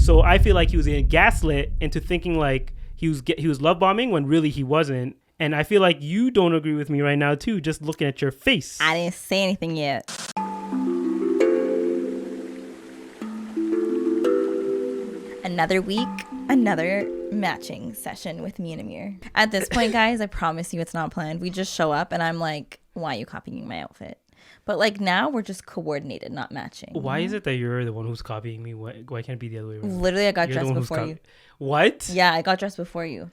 So I feel like he was getting gaslit into thinking like he was love bombing when really he wasn't. And I feel like you don't agree with me right now too, just looking at your face. I didn't say anything yet. Another week, another matching session with me and Amir. At this point, guys, I promise you it's not planned. We just show up and I'm like, why are you copying my outfit? But like now we're just coordinated, not matching. Why is it that you're the one who's copying me? Why can't it be the other way around? Literally, I got dressed before you. What? Yeah, I got dressed before you.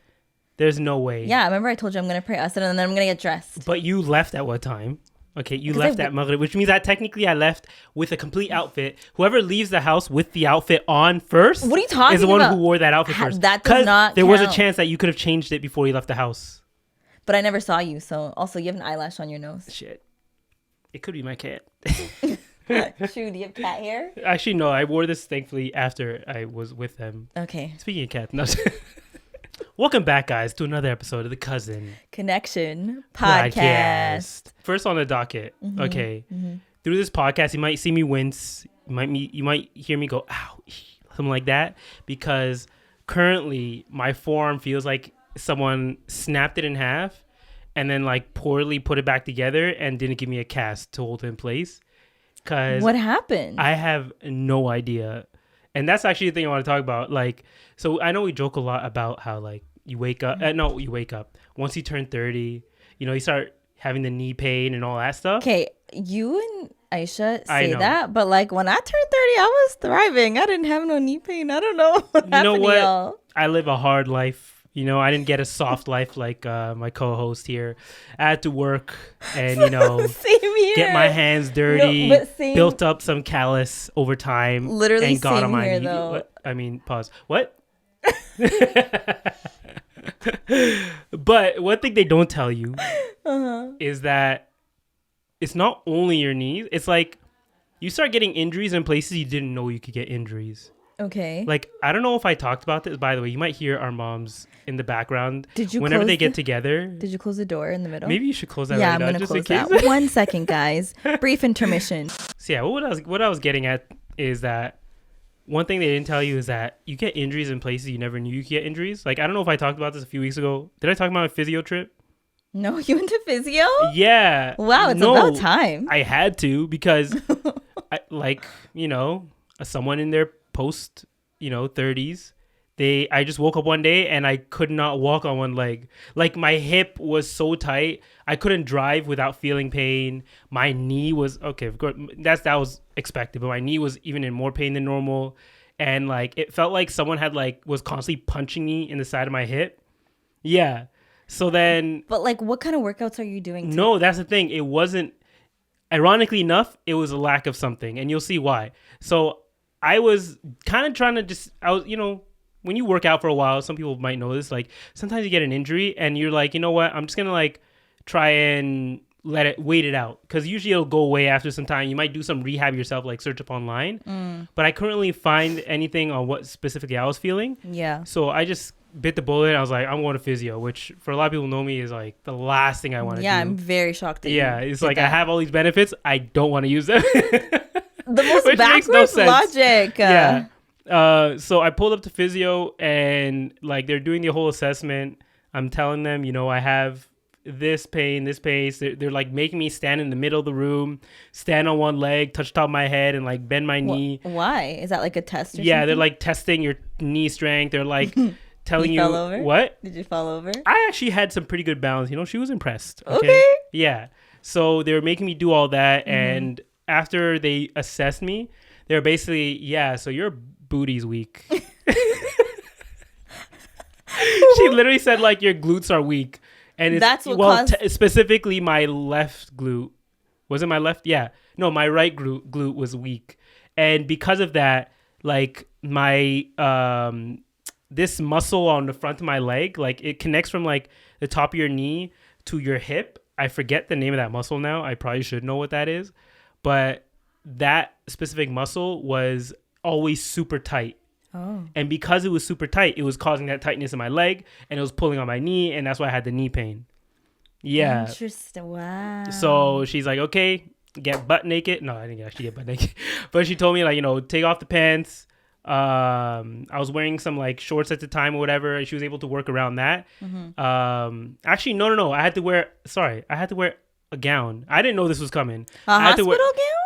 There's no way. Yeah, remember I told you I'm going to pray Asr and then I'm going to get dressed. But you left at what time? Okay, you left at Maghrib, which means that technically I left with a complete outfit. Whoever leaves the house with the outfit on first what are you talking is the one about? who wore that outfit first. That does not there count. was a chance that you could have changed it before you left the house. But I never saw you, so also you have an eyelash on your nose. Shit. It could be my cat. Shoot, do you have cat hair? Actually, no, I wore this thankfully after I was with them. Okay. Speaking of cats, no. Welcome back, guys, to another episode of the Cousin Connection Podcast. First on the docket. Okay. Through this podcast, you might see me wince. You might hear me go, ow, something like that. Because currently, my forearm feels like someone snapped it in half and then like poorly put it back together and didn't give me a cast to hold it in place. What happened? I have no idea. And that's actually the thing I want to talk about. Like, so I know we joke a lot about how like you wake up. You wake up once you turn 30. You know, you start having the knee pain and all that stuff. Okay, you and Aisha say that, but like when I turned 30, I was thriving. I didn't have no knee pain. I don't know what happened to y'all. I live a hard life. You know, I didn't get a soft life like my co-host here. I had to work and, you know, get my hands dirty, built up some callus over time. Literally and got same on my here, knee. though. What? I mean, pause. What? But one thing they don't tell you is that it's not only your knees. It's like you start getting injuries in places you didn't know you could get injuries. Okay. Like, I don't know if I talked about this. By the way, you might hear our moms in the background. Whenever they get together. Did you close the door in the middle? Maybe you should close that. Yeah, I'm going to close that. 1 second, guys. Brief intermission. So yeah, what I was getting at is that one thing they didn't tell you is that you get injuries in places you never knew you could get injuries. Like, I don't know if I talked about this a few weeks ago. Did I talk about my physio trip? No, you went to physio? Yeah. Wow, it's about time. I had to because, someone in their post, 30s, I just woke up one day and I could not walk on one leg. Like my hip was so tight, I couldn't drive without feeling pain. My knee was okay. Of course, that was expected, but my knee was even in more pain than normal, and like it felt like someone had was constantly punching me in the side of my hip. Yeah. So then. But like, what kind of workouts are you doing? No, that's the thing. It wasn't. Ironically enough, it was a lack of something, and you'll see why. So I was kind of trying to when you work out for a while, some people might know this, like sometimes you get an injury and you're like, you know what, I'm just going to try and wait it out. Cause usually it'll go away after some time. You might do some rehab yourself, like search up online, but I couldn't find anything on what specifically I was feeling. Yeah. So I just bit the bullet. I was like, I'm going to physio, which for a lot of people know me is like the last thing I want to do. Yeah. I'm very shocked that it's like, I have all these benefits. I don't want to use them. The most backwards logic. Yeah. So I pulled up to physio and they're doing the whole assessment. I'm telling them, I have this pain. They're making me stand in the middle of the room, stand on one leg, touch top of my head, and bend my knee. Why? Is that like a test or something? Yeah, they're testing your knee strength. They're telling you fell over? What? Did you fall over? I actually had some pretty good balance. She was impressed. Okay. Yeah. So they were making me do all that, and after they assessed me, they're basically, so your booty's weak. She literally said your glutes are weak, and that's what specifically my left glute. Was it my left? Yeah, no, my right glute was weak, and because of that, my this muscle on the front of my leg, it connects from the top of your knee to your hip. I forget the name of that muscle now. I probably should know what that is, but that specific muscle was always super tight. Oh. And because it was super tight, it was causing that tightness in my leg, and it was pulling on my knee, and that's why I had the knee pain. Yeah. Interesting. Wow. So she's like, okay, get butt naked. No, I didn't actually get butt naked. But she told me, take off the pants, I was wearing some like shorts at the time or whatever, and she was able to work around that. Actually, no. I had to wear a gown. I didn't know this was coming. A hospital gown?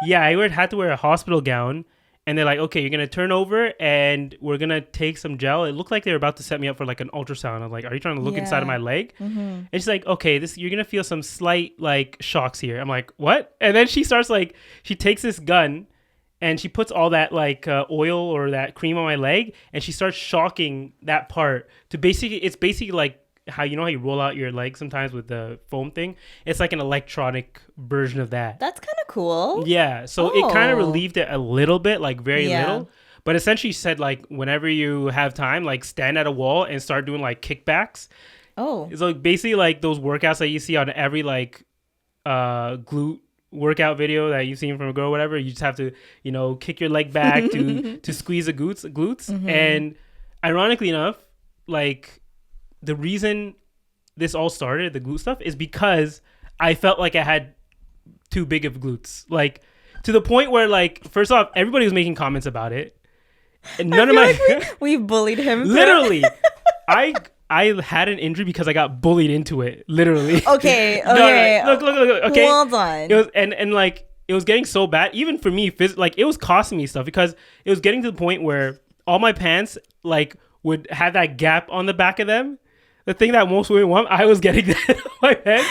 Yeah, had to wear a hospital gown. And they're like, okay, you're going to turn over and we're going to take some gel. It looked like they were about to set me up for like an ultrasound. I'm like, are you trying to look inside of my leg? And she's like, okay, you're going to feel some slight like shocks here. I'm like, what? And then she starts like, she takes this gun and she puts all that like oil or that cream on my leg. And she starts shocking that part to it's basically like, how you roll out your leg sometimes with the foam thing. It's like an electronic version of that. That's kind of cool. Yeah, so it kind of relieved it a little bit, like very little. But essentially she said like whenever you have time, like stand at a wall and start doing like kickbacks. It's like basically like those workouts that you see on every like glute workout video that you've seen from a girl or whatever. You just have to kick your leg back to squeeze the glutes. And ironically enough, like the reason this all started, the glute stuff, is because I felt like I had too big of glutes. Like, to the point where, like, first off, everybody was making comments about it. And none of my... we bullied him. Literally. I had an injury because I got bullied into it. Literally. Okay. No, look. Okay. Hold on. It was, and like, it was getting so bad, even for me, like, it was costing me stuff because it was getting to the point where all my pants, like, would have that gap on the back of them. The thing that most women want, I was getting that on my pants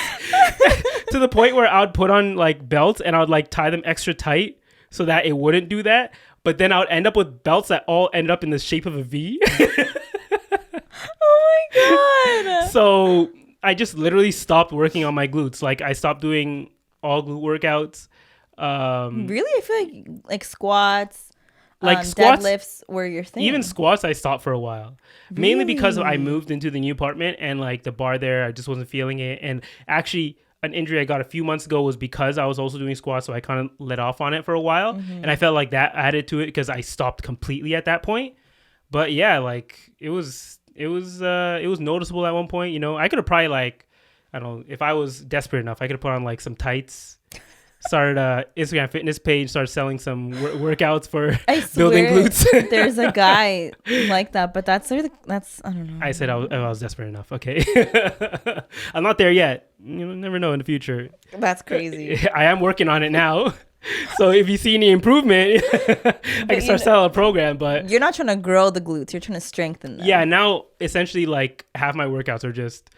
to the point where I would put on like belts and I would like tie them extra tight so that it wouldn't do that. But then I would end up with belts that all ended up in the shape of a V. Oh my God. So I just literally stopped working on my glutes. Like I stopped doing all glute workouts. Really? I feel like squats. Like squats, deadlifts were your thing. Even squats, I stopped for a while, mainly because I moved into the new apartment and like the bar there, I just wasn't feeling it. And actually, an injury I got a few months ago was because I was also doing squats, so I kind of let off on it for a while, and I felt like that added to it because I stopped completely at that point. But yeah, like it was noticeable at one point. I could have probably like, I don't know, if I was desperate enough, I could have put on like some tights. Started a Instagram fitness page, started selling some workouts for building glutes. There's a guy like that, but that's I don't know. I said I was desperate enough. Okay. I'm not there yet. You never know in the future. That's crazy. I am working on it now. So if you see any improvement, I can start selling a program. But you're not trying to grow the glutes. You're trying to strengthen them. Yeah. Now, essentially, like half my workouts are just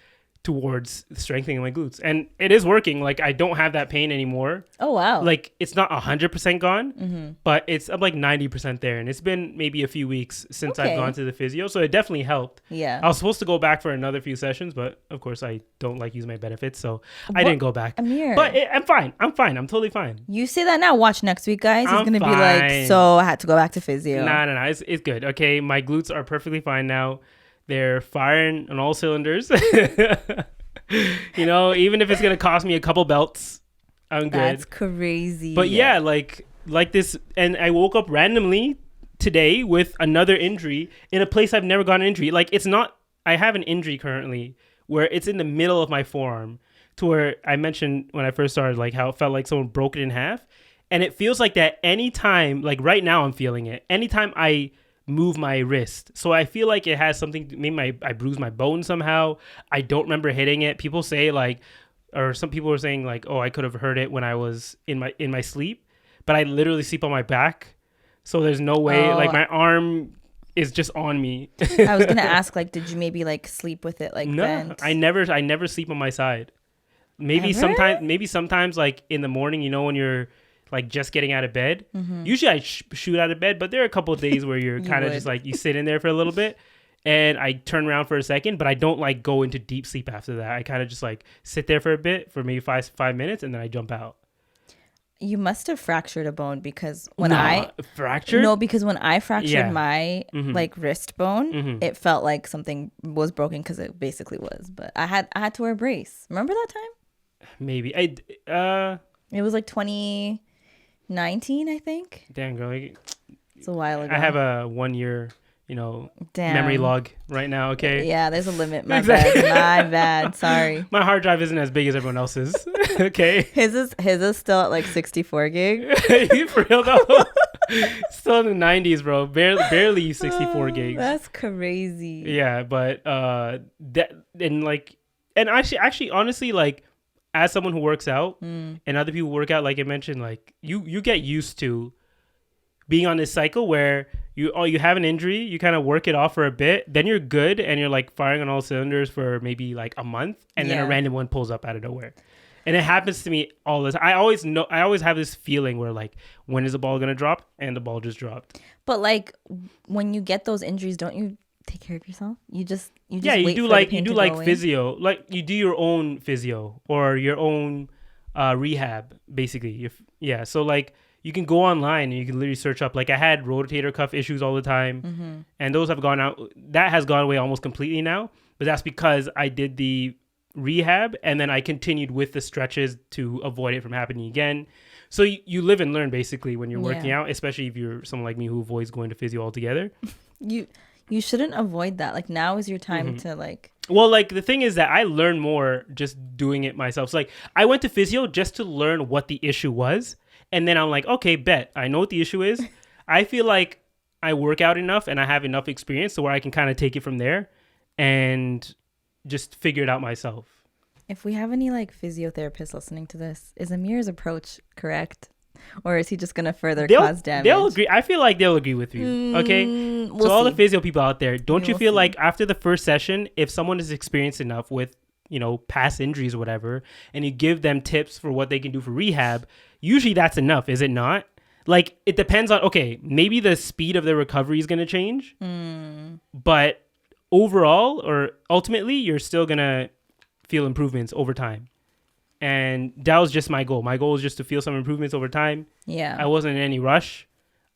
towards strengthening my glutes, and it is working. Like I don't have that pain anymore. Oh wow. Like it's not 100% gone, but I'm like 90% there, and it's been maybe a few weeks since I've gone to the physio, so it definitely helped. Yeah, I was supposed to go back for another few sessions, but of course I don't like use my benefits, so I didn't go back. Amir, but I'm fine. I'm totally fine. You say that now. Watch next week, guys. He's gonna be like, so I had to go back to physio. No, it's good. Okay, my glutes are perfectly fine now. They're firing on all cylinders. Even if it's going to cost me a couple belts, I'm good. That's crazy. But yeah, like this. And I woke up randomly today with another injury in a place I've never gotten an injury. Like I have an injury currently where it's in the middle of my forearm, to where I mentioned when I first started, like how it felt like someone broke it in half. And it feels like that anytime, like right now I'm feeling it. Anytime I move my wrist, so I feel like it has something. Maybe I bruised my bone somehow. I don't remember hitting it. People say like, or some people are saying like, oh, I could have hurt it when I was in my sleep, but I literally sleep on my back, so there's no way. Like my arm is just on me. I was gonna ask, like, did you maybe like sleep with it like bent? I never sleep on my side. Maybe sometimes like in the morning, when you're like just getting out of bed. Usually I shoot out of bed, but there are a couple of days where you're kind of just like, you sit in there for a little bit and I turn around for a second, but I don't like go into deep sleep after that. I kind of just like sit there for a bit for maybe 5 minutes and then I jump out. You must have fractured a bone, because fractured? No, because when I fractured my like wrist bone, it felt like something was broken, because it basically was. But I had to wear a brace. Remember that time? Maybe. It was like 2019, I think. Damn, girl. It's a while ago. I have a 1 year, memory log right now, okay? Yeah, there's a limit. My bad. Sorry. My hard drive isn't as big as everyone else's, okay? His is still at like 64 gig. For real though? Still in the 90s, bro. Barely 64 gigs. That's crazy. Yeah, but that and like and actually honestly, like as someone who works out and other people work out, like I mentioned, like you get used to being on this cycle where you have an injury, you kind of work it off for a bit, then you're good and you're like firing on all cylinders for maybe like a month, and then a random one pulls up out of nowhere. And it happens to me all the time. I always have this feeling where like, when is the ball gonna drop? And the ball just dropped. But like when you get those injuries, don't you take care of yourself? You just yeah, you wait do for like the pain you do to like go away? physio, like you do your own physio or your own rehab, basically. So like you can go online and you can literally search up. Like I had rotator cuff issues all the time, and those have gone out. That has gone away almost completely now, but that's because I did the rehab and then I continued with the stretches to avoid it from happening again. So you live and learn basically when you're working out, especially if you're someone like me who avoids going to physio altogether. You shouldn't avoid that. Like now is your time to like. Well, like the thing is that I learn more just doing it myself. So like I went to physio just to learn what the issue was, and then I'm like, okay, bet I know what the issue is. I feel like I work out enough and I have enough experience to where I can kind of take it from there and just figure it out myself. If we have any like physiotherapists listening to this, is Amir's approach correct? Or is he just going to further cause damage? They'll agree. I feel like they'll agree with you. Okay. We'll all see. the physio people out there, don't you feel see. like after the first session, if someone is experienced enough with, past injuries or whatever, and you give them tips for what they can do for rehab, usually that's enough, is it not? Like, it depends on, okay, maybe the speed of their recovery is going to change, but overall or ultimately, you're still going to feel improvements over time. And that was just my goal. My goal was just to feel some improvements over time. Yeah. I wasn't in any rush.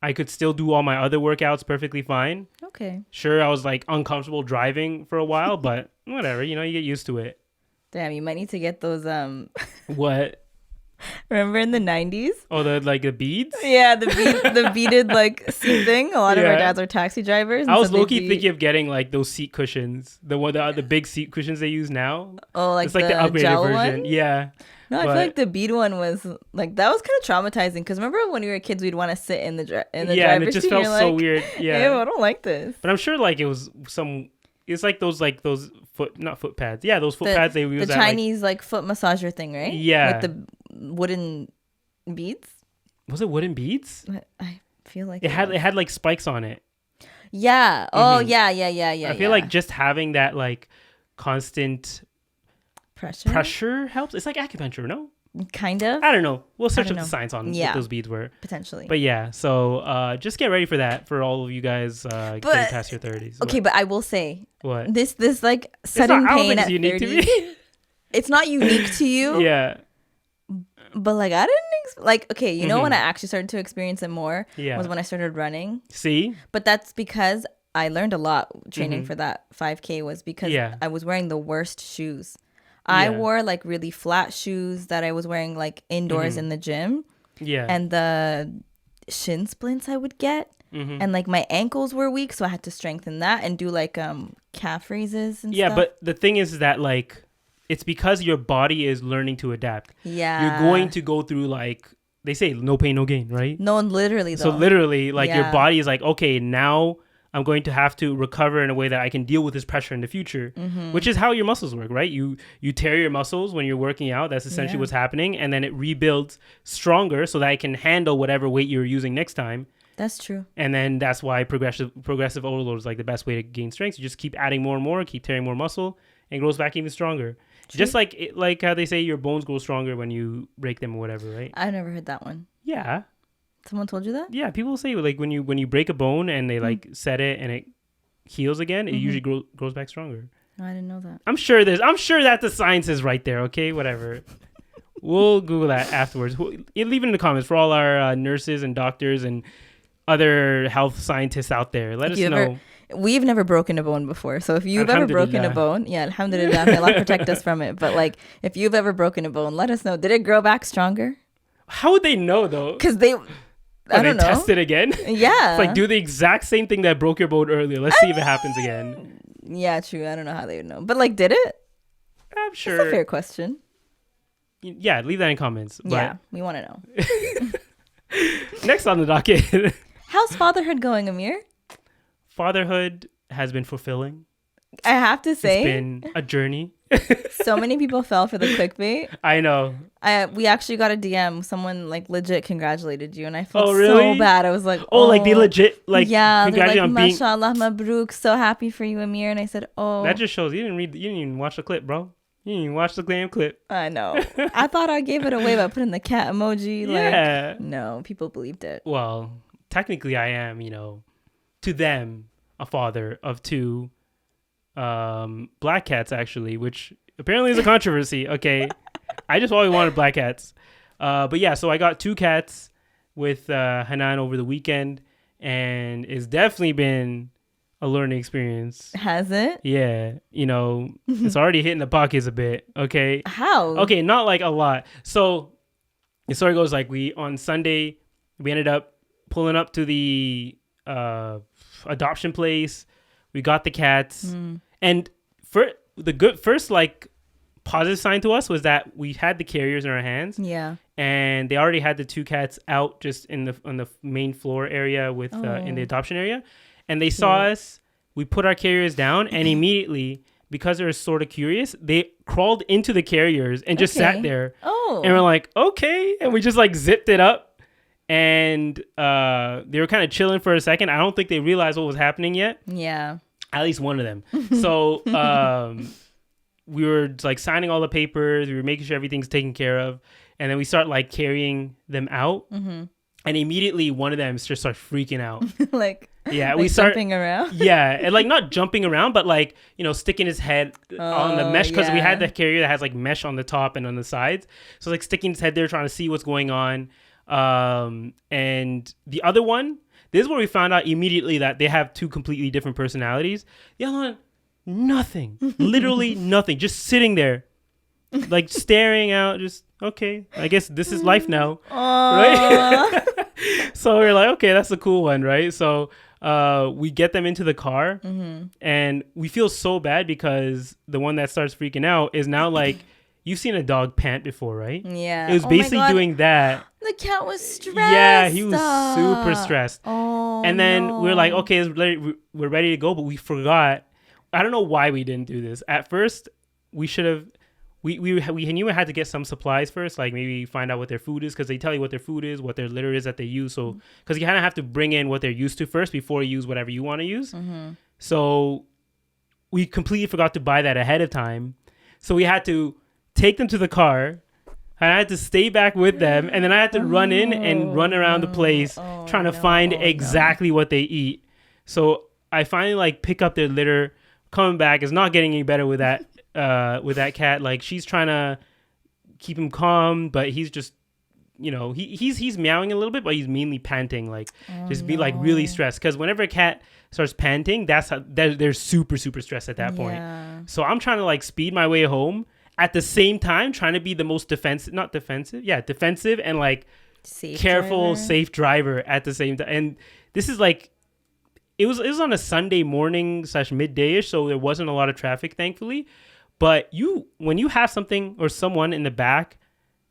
I could still do all my other workouts perfectly fine. Okay. Sure, I was like uncomfortable driving for a while, but whatever, you get used to it. Damn, you might need to get those What? remember in the 90s? Oh, the beads? Yeah, the beaded like seat thing. A lot of our Yeah. dads are taxi drivers. I was low-key thinking of getting like those seat cushions. The big seat cushions they use now. Oh, like it's like the the upgraded gel version. one? Yeah. No, I feel like the bead one was like, that was kind of traumatizing because remember when we were kids, we'd want to sit in the Yeah, and driver's it just seat, felt and you're so like, weird. Yeah. Ew, I don't like this. But I'm sure like it was it's like those not foot pads. Yeah, those foot pads they use the at, Chinese like foot massager thing, right? Yeah. With the wooden beads. Was it wooden beads? I feel like It had like spikes on it. Yeah. Oh, yeah. I feel like just having that like constant pressure helps. It's like acupuncture, no? Kind of. I don't know. We'll search don't up know. the science on Yeah. what those beads were. Potentially. But yeah, so just get ready for that for all of you guys getting past your 30s. Okay, but I will say What? this like It's sudden not, I don't pain think at it's unique 30. to me. It's not unique to you. Yeah. But like I didn't like okay, you know when I actually started to experience it more Yeah. was when I started running. See? But that's because I learned a lot training for that 5K was because Yeah. I was wearing the worst shoes. I Yeah. wore like really flat shoes that I was wearing like indoors in the gym. Yeah. And the shin splints I would get. And like my ankles were weak, so I had to strengthen that and do like calf raises and yeah, stuff. but the thing is that like it's because your body is learning to adapt. Yeah. You're going to go through like they say no pain no gain, right? No, literally though. So literally like your Yeah. body is like, okay, now I'm going to have to recover in a way that I can deal with this pressure in the future, which is how your muscles work, right? You tear your muscles when you're working out. That's essentially what's happening. And then it rebuilds stronger so that it can handle whatever weight you're using next time. That's true. And then that's why progressive overload is like the best way to gain strength. You just keep adding more and more, keep tearing more muscle, and it grows back even stronger. True. Just like how they say your bones grow stronger when you break them or whatever, right? I've never heard that one. Yeah. Someone told you that? Yeah, people say like when you break a bone and they like set it and it heals again, it usually grows back stronger. No, I didn't know that. I'm sure that the science is right there. Okay, whatever. We'll Google that afterwards. Leave it in the comments for all our nurses and doctors and other health scientists out there. Let us know. We've never broken a bone before. So if you've ever broken a bone, alhamdulillah, may Allah protect us from it. But like if you've ever broken a bone, let us know. Did it grow back stronger? How would they know though? Because I don't know. Test it again? Yeah. It's like do the exact same thing that broke your bone earlier. Let's see if it happens again. Yeah, true. I don't know how they would know. But like, did it? I'm sure. That's a fair question. Yeah, leave that in comments. But Yeah, we want to know. Next on the docket. How's fatherhood going, Amir? Fatherhood has been fulfilling. I have to say, It's been a journey. so many people fell for the clickbait. I know. We actually got a DM. Someone like legit congratulated you, and I felt really? so bad. I was like, Oh, like they legit like yeah, they're like, congratulating on being. mashallah, mabruk, so happy for you, Amir. And I said, oh, That just shows you didn't even watch the clip, bro. You didn't even watch the damn clip. I know. I thought I gave it away by putting the cat emoji. Yeah. Like, no, people believed it. Well, technically, I am, to them, a father of two black cats, actually, which apparently is a controversy. Okay. I just always wanted black cats. But yeah, so I got two cats with Hanan over the weekend, and it's definitely been a learning experience. Has it? Yeah. It's already hitting the pockets a bit. Okay. How? Okay, not like a lot. So the story goes like on Sunday, we ended up pulling up to the adoption place. We got the cats. And first like positive sign to us was that we had the carriers in our hands. Yeah. And they already had the two cats out just on the main floor area with in the adoption area. And they saw us. We put our carriers down, and immediately, because they were sort of curious, they crawled into the carriers and just sat there. Oh. And we're like, okay. And we just like zipped it up. And they were kind of chilling for a second. I don't think they realized what was happening yet. Yeah. At least one of them. So we were like signing all the papers. We were making sure everything's taken care of. And then we start like carrying them out. Mm-hmm. And immediately one of them just starts freaking out. Like, yeah, we start jumping around. Yeah, and like not jumping around, but like, sticking his head on the mesh, because we had the carrier that has like mesh on the top and on the sides. So like sticking his head there trying to see what's going on. And the other one, this is where we found out immediately that they have two completely different personalities. The other one, nothing. Literally nothing. Just sitting there. Like staring out, just okay. I guess this is life now, right? So we're like, okay, that's a cool one, right? So we get them into the car, and we feel so bad because the one that starts freaking out is now like, you've seen a dog pant before, right? Yeah. It was basically doing that. The cat was stressed. Yeah, he was super stressed. Oh, and then we're like, okay, we're ready to go, but we forgot. I don't know why we didn't do this. At first, we should have. We knew we had to get some supplies first, like maybe find out what their food is, because they tell you what their food is, what their litter is that they use. So, because you kind of have to bring in what they're used to first before you use whatever you want to use. So, we completely forgot to buy that ahead of time. So, we had to take them to the car, and I had to stay back with them, and then I had to run in and run around the place trying to find exactly what they eat. So, I finally like pick up their litter, coming back. It's not getting any better with that. With that cat, like she's trying to keep him calm, but he's just, he's meowing a little bit, but he's mainly panting, like be like really stressed. Because whenever a cat starts panting, that's how they're super stressed at that point. So I'm trying to like speed my way home at the same time, trying to be the most defensive and like safe driver at the same time. And this is like, it was on a Sunday morning / midday-ish, so there wasn't a lot of traffic, thankfully. But when you have something or someone in the back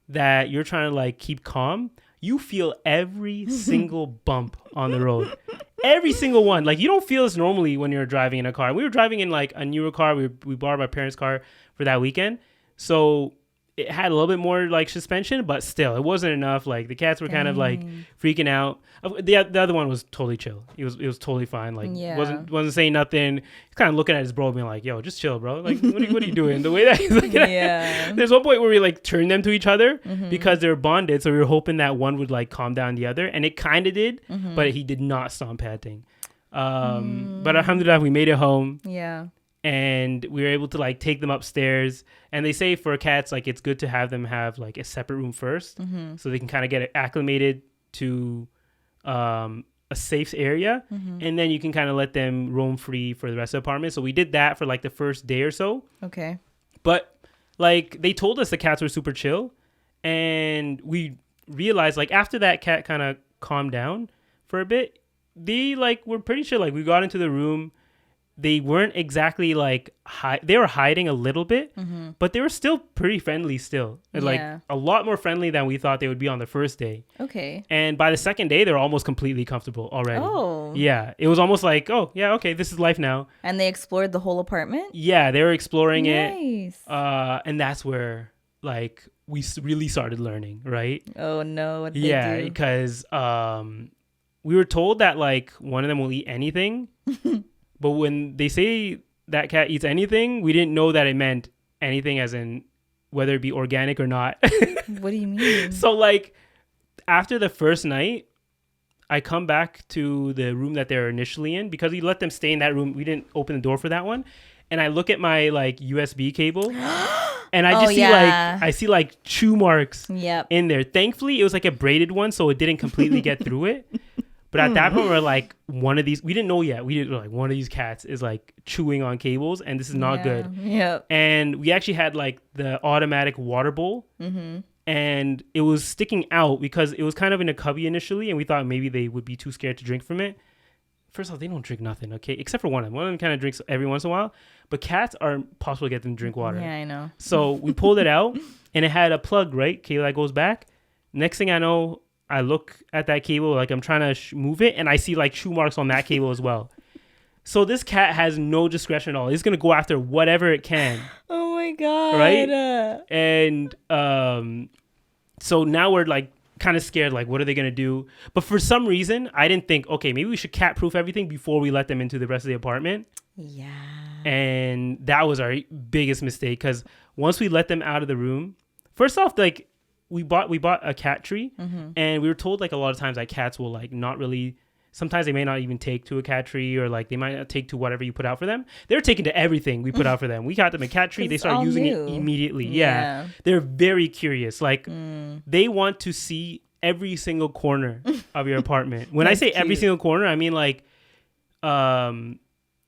that you're trying to like keep calm, you feel every single bump on the road. Every single one. Like you don't feel this normally when you're driving in a car. We were driving in like a newer car. We borrowed my parents' car for that weekend. So it had a little bit more like suspension, but still it wasn't enough. Like the cats were kind of like freaking out. The other one was totally chill. It was totally fine. Like wasn't saying nothing. He's kind of looking at his bro being like, yo, just chill, bro. Like what are you doing? The way that he's looking at there's one point where we like turned them to each other because they're bonded. So we were hoping that one would like calm down the other, and it kind of did, but he did not stop panting. But alhamdulillah, we made it home. Yeah. And we were able to like take them upstairs. And they say for cats, like it's good to have them have like a separate room first, so they can kind of get acclimated to a safe area, and then you can kind of let them roam free for the rest of the apartment. So we did that for like the first day or so. Okay. But like they told us the cats were super chill, and we realized like after that cat kind of calmed down for a bit, they like were pretty chill. Like we got into the room. they weren't exactly like they were hiding a little bit, but they were still pretty friendly still. And like a lot more friendly than we thought they would be on the first day. Okay. And by the second day, they were almost completely comfortable already. Oh. Yeah. It was almost like, oh, yeah, okay, this is life now. And they explored the whole apartment? Yeah, they were exploring Nice. it. And that's where like we really started learning, right? Oh, no. What Yeah, they do? because we were told that like one of them will eat anything. But when they say that cat eats anything, we didn't know that it meant anything as in whether it be organic or not. What do you mean? So like after the first night, I come back to the room that they were initially in because we let them stay in that room. We didn't open the door for that one. And I look at my like USB cable and I just see like chew marks in there. Thankfully, it was like a braided one, so it didn't completely get through it. But at that point, we're like, one of these, we didn't know yet. We didn't like one of these cats is like chewing on cables and this is not good. Yep. And we actually had like the automatic water bowl and it was sticking out because it was kind of in a cubby initially. And we thought maybe they would be too scared to drink from it. First of all, they don't drink nothing, okay? Except for one of them. One of them kind of drinks every once in a while. But cats are impossible to get them to drink water. Yeah, I know. So we pulled it out and it had a plug, right? Cable that goes back. Next thing I know, I look at that cable, like I'm trying to move it, and I see like chew marks on that cable as well. So this cat has no discretion at all. It's going to go after whatever it can. Oh my God. Right? And so now we're like kind of scared, like what are they going to do? But for some reason, I didn't think, okay, maybe we should cat proof everything before we let them into the rest of the apartment. Yeah. And that was our biggest mistake because once we let them out of the room, first off, like, we bought a cat tree and we were told like a lot of times that cats will like not really, sometimes they may not even take to a cat tree or like they might not take to whatever you put out for them. They're taking to everything we put out for them. We got them a cat tree. They started using it immediately. Yeah. They're very curious. Like they want to see every single corner of your apartment. When I say every single corner, I mean like,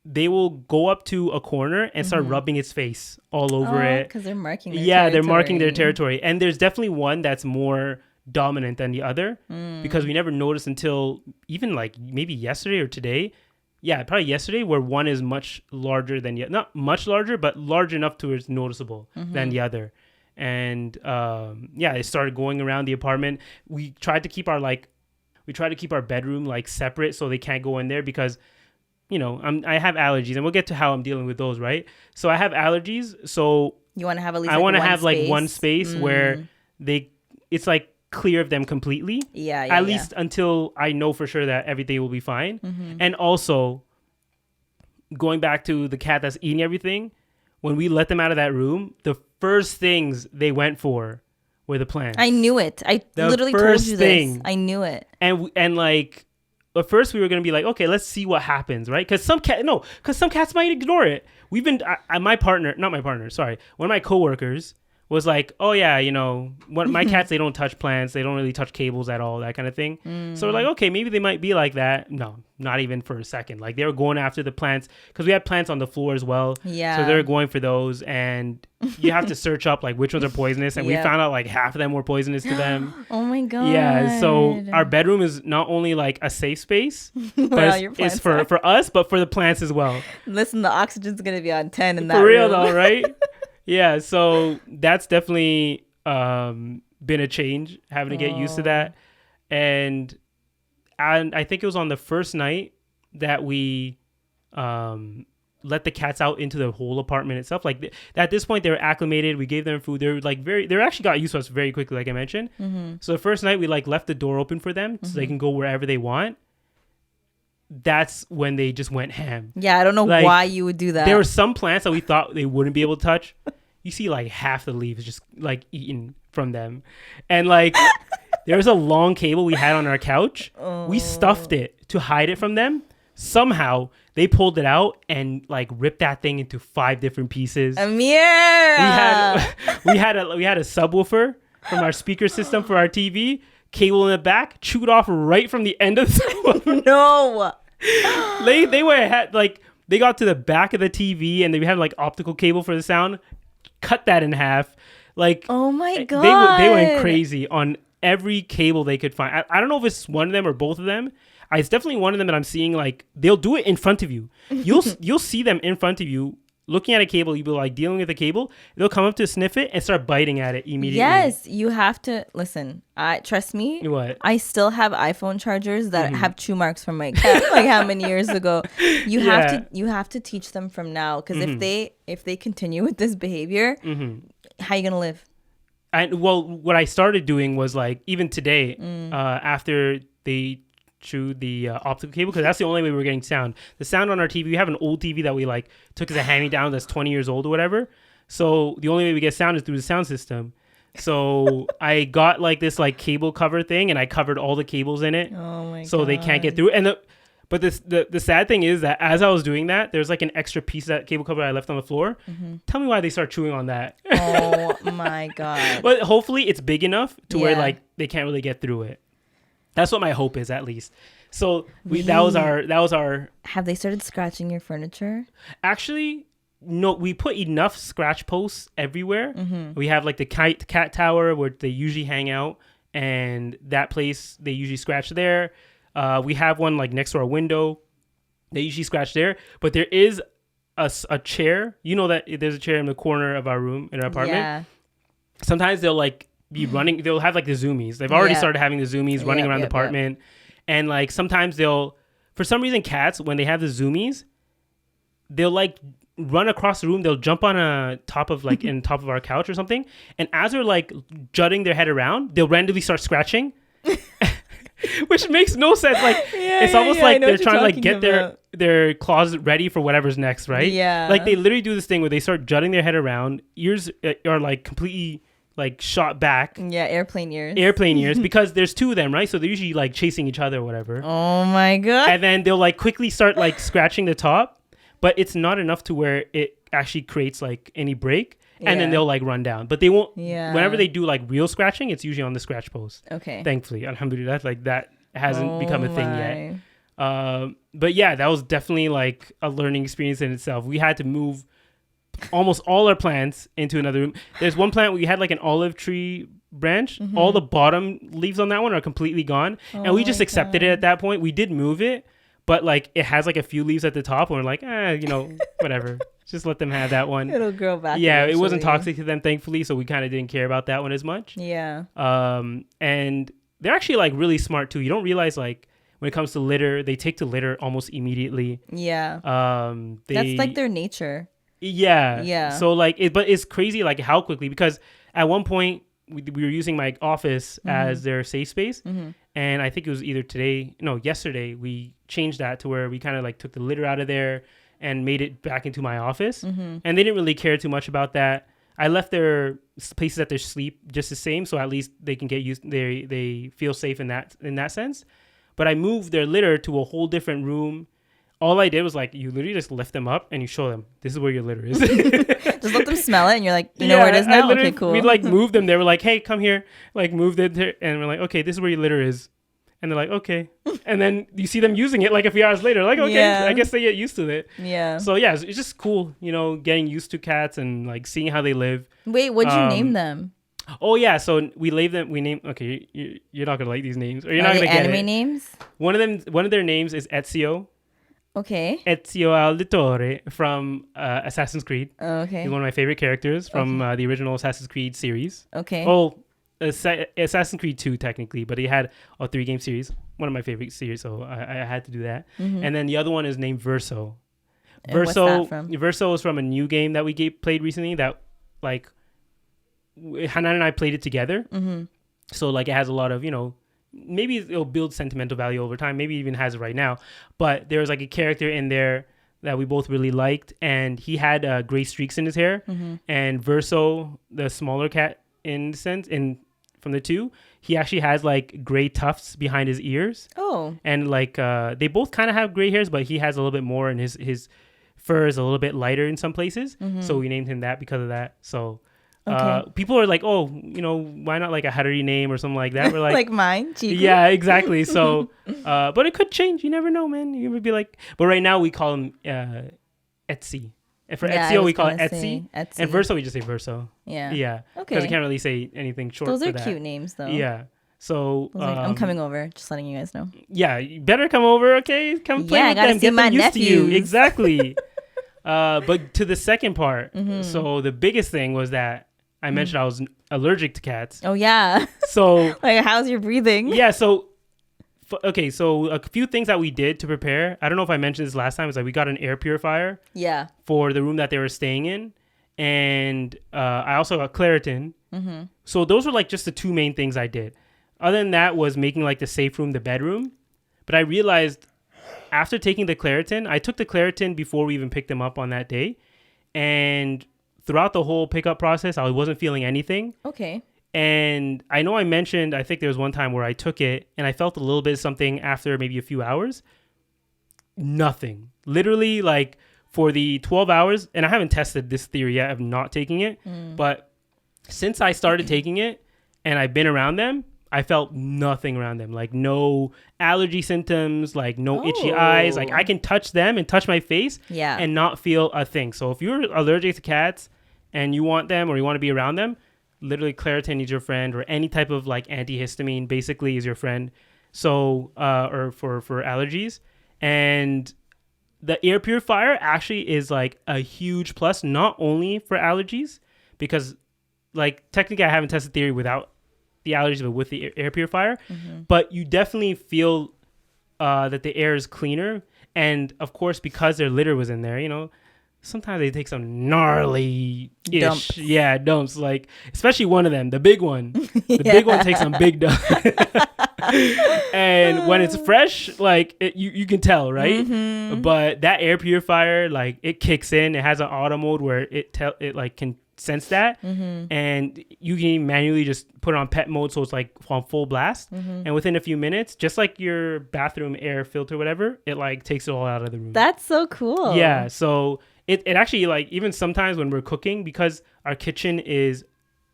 they will go up to a corner and start rubbing its face all over it. Because they're marking their territory. They're marking their territory. And there's definitely one that's more dominant than the other because we never noticed until even like maybe yesterday or today. Yeah, probably yesterday where one is much larger than the other. Not much larger, but large enough to where it's noticeable than the other. And it started going around the apartment. We tried to keep our bedroom like separate so they can't go in there because you know, I have allergies, and we'll get to how I'm dealing with those, right? So I have allergies, so you want to have at least I want to have like one space where it's like clear of them completely. At least until I know for sure that everything will be fine. And also, going back to the cat that's eating everything, when we let them out of that room, the first things they went for were the plants. I knew it. I literally told you this. I knew it. And like. At first, we were going to be like, okay, let's see what happens, right? Because some cats might ignore it. We've been, one of my coworkers was like, oh yeah, you know, my cats, they don't touch plants. They don't really touch cables at all, that kind of thing. So we're like, okay, maybe they might be like that. No, not even for a second. Like they were going after the plants because we had plants on the floor as well. Yeah. So they were going for those. And you have to search up like which ones are poisonous. And we found out like half of them were poisonous to them. Oh my God. Yeah. So our bedroom is not only like a safe space, but it's for us, but for the plants as well. Listen, the oxygen's going to be on 10 in that For real room. though, right? Yeah, so that's definitely been a change, having to get used to that. And I think it was on the first night that we let the cats out into the whole apartment itself. Like at this point, they were acclimated. We gave them food. They were like they actually got used to us very quickly, like I mentioned. So the first night we like left the door open for them so they can go wherever they want. That's when they just went ham. Yeah, I don't know like, why you would do that. There were some plants that we thought they wouldn't be able to touch. You see like half the leaves just like eaten from them. And like there was a long cable we had on our couch. We stuffed it to hide it from them. Somehow they pulled it out and like ripped that thing into 5 different pieces. Amir! We had a subwoofer from our speaker system for our TV. Cable in the back, chewed off right from the end of the subwoofer. No! They went like they got to the back of the TV and they had like optical cable for the sound, cut that in half. Like oh my God, they went crazy on every cable they could find. I don't know if it's one of them or both of them. It's definitely one of them that I'm seeing. Like they'll do it in front of you. You'll see them in front of you looking at a cable. You'll be like dealing with a cable. They'll come up to sniff it and start biting at it immediately. Yes, you have to listen. Trust me. What? I still have iPhone chargers that have chew marks from my cat, like how many years ago. You have to teach them from now, because if they continue with this behavior, how you gonna live? What I started doing was like even today, after they chew the optical cable, because that's the only way we were getting sound. The sound on our TV, we have an old TV that we like took as a hand-me-down that's 20 years old or whatever. So the only way we get sound is through the sound system. So I got like this like cable cover thing, and I covered all the cables in it. Oh my god! So they can't get through. But the sad thing is that as I was doing that, there's like an extra piece of that cable cover I left on the floor. Tell me why they start chewing on that. Oh my god! But hopefully it's big enough to where like they can't really get through it. That's what my hope is, at least. So that was our. Have they started scratching your furniture? Actually, no. We put enough scratch posts everywhere. We have like the cat tower where they usually hang out, and that place they usually scratch there. We have one like next to our window. They usually scratch there, but there is a chair. You know that there's a chair in the corner of our room in our apartment. Yeah. Sometimes they'll like be running. They'll have like the zoomies. They've already started having the zoomies running around the apartment, and like sometimes they'll, for some reason, cats when they have the zoomies, they'll like run across the room. They'll jump on a top of like in top of our couch or something, and as they're like jutting their head around, they'll randomly start scratching. Which makes no sense. Like it's almost like they're trying to like get their claws ready for whatever's next, right? Yeah. Like they literally do this thing where they start jutting their head around, ears are like completely like shot back. Yeah, airplane ears. Because there's two of them, right? So they're usually like chasing each other or whatever. Oh my god. And then they'll like quickly start like scratching the top, but it's not enough to where it actually creates like any break. And then they'll like run down, but they won't. Yeah. Whenever they do like real scratching, it's usually on the scratch post. Okay. Thankfully, alhamdulillah, like that hasn't become a thing yet. But yeah, that was definitely like a learning experience in itself. We had to move almost all our plants into another room. There's one plant we had like an olive tree branch. All the bottom leaves on that one are completely gone, and we just accepted it at that point. We did move it, but like it has like a few leaves at the top, and we're like, whatever. Just let them have that one. It'll grow back. Yeah, eventually. It wasn't toxic to them, thankfully, so we kind of didn't care about that one as much. Yeah. And they're actually like really smart too. You don't realize like when it comes to litter, they take to litter almost immediately. Yeah. That's like their nature. Yeah. Yeah. So like, but it's crazy like how quickly, because at one point we were using my office as their safe space, and I think it was yesterday we changed that to where we kind of like took the litter out of there and made it back into my office. And they didn't really care too much about that. I left their places that they sleep just the same, so at least they can get used. They feel safe in that sense. But I moved their litter to a whole different room. All I did was like, you literally just lift them up and you show them, this is where your litter is. Just let them smell it, and you're like, you know where it is now? Okay, cool. We like moved them. They were like, hey, come here. Like moved it there, and we're like, okay, this is where your litter is. And they're like, okay. And then you see them using it like a few hours later. Like, okay, I guess they get used to it. Yeah. So yeah, it's just cool, getting used to cats and like seeing how they live. Wait, what'd you name them? Oh yeah, so we named. Okay, you're not gonna like these names, or you're not gonna get anime it. Names? One of their names is Ezio. Okay. Ezio Auditore from Assassin's Creed. Oh, okay. He's one of my favorite characters from the original Assassin's Creed series. Okay. Oh, Assassin's Creed 2 technically, but he had a 3-game series. One of my favorite series, so I had to do that. And then the other one is named Verso. What's that from? Verso is from a new game that we played recently that like Hanan and I played it together. So like it has a lot of, maybe it'll build sentimental value over time. Maybe it even has it right now. But there was like a character in there that we both really liked, and he had gray streaks in his hair. And Verso, the smaller cat in the sense, from the two, he actually has like gray tufts behind his ears. Oh. And like they both kind of have gray hairs, but he has a little bit more, and his fur is a little bit lighter in some places. So we named him that because of that. So people are like, oh, why not like a Harari name or something like that? We're like, like mine, Chico. Yeah, exactly. So, but it could change. You never know, man. You would be like, but right now we call him Etsy. And for Ezio, we call it Etsy. And Verso, we just say Verso. Yeah. Yeah. Okay. Because we can't really say anything short. Those for are that. cute names, though. Yeah. So I was like, I'm coming over, just letting you guys know. Yeah, you better come over, okay? Come play Yeah, I with gotta them. see Get my them used to you. nephews. Exactly. But to the second part, so the biggest thing was that I mentioned I was allergic to cats. Oh yeah. So Like, how's your breathing? yeah, so okay, so a few things that we did to prepare. I don't know if I mentioned this last time. Is like we got an air purifier. Yeah. For the room that they were staying in, and I also got Claritin. So those were like just the two main things I did. Other than that was making like the safe room the bedroom. But I realized after taking the Claritin, I took the Claritin before we even picked them up on that day, and throughout the whole pickup process, I wasn't feeling anything. Okay. And I know I mentioned, I think there was one time where I took it and I felt a little bit of something after maybe a few hours. Nothing. Literally, like for the 12 hours, and I haven't tested this theory yet of not taking it, but since I started taking it and I've been around them, I felt nothing around them. Like no allergy symptoms, like no itchy eyes. Like I can touch them and touch my face and not feel a thing. So if you're allergic to cats and you want them or you want to be around them, literally Claritin is your friend, or any type of like antihistamine basically is your friend. So, or for allergies. And the air purifier actually is like a huge plus, not only for allergies, because like technically I haven't tested theory without the allergies, but with the air purifier, but you definitely feel that the air is cleaner. And of course, because their litter was in there, you know, sometimes they take some gnarly dumps, like especially one of them, the big one. The big one takes some big dumps. And when it's fresh, like you can tell, right? But that air purifier, like it kicks in. It has an auto mode where it like can sense that, and you can manually just put it on pet mode, so it's like on full blast. And within a few minutes, just like your bathroom air filter, whatever, it like takes it all out of the room. That's so cool. Yeah, so it actually, like, even sometimes when we're cooking, because our kitchen is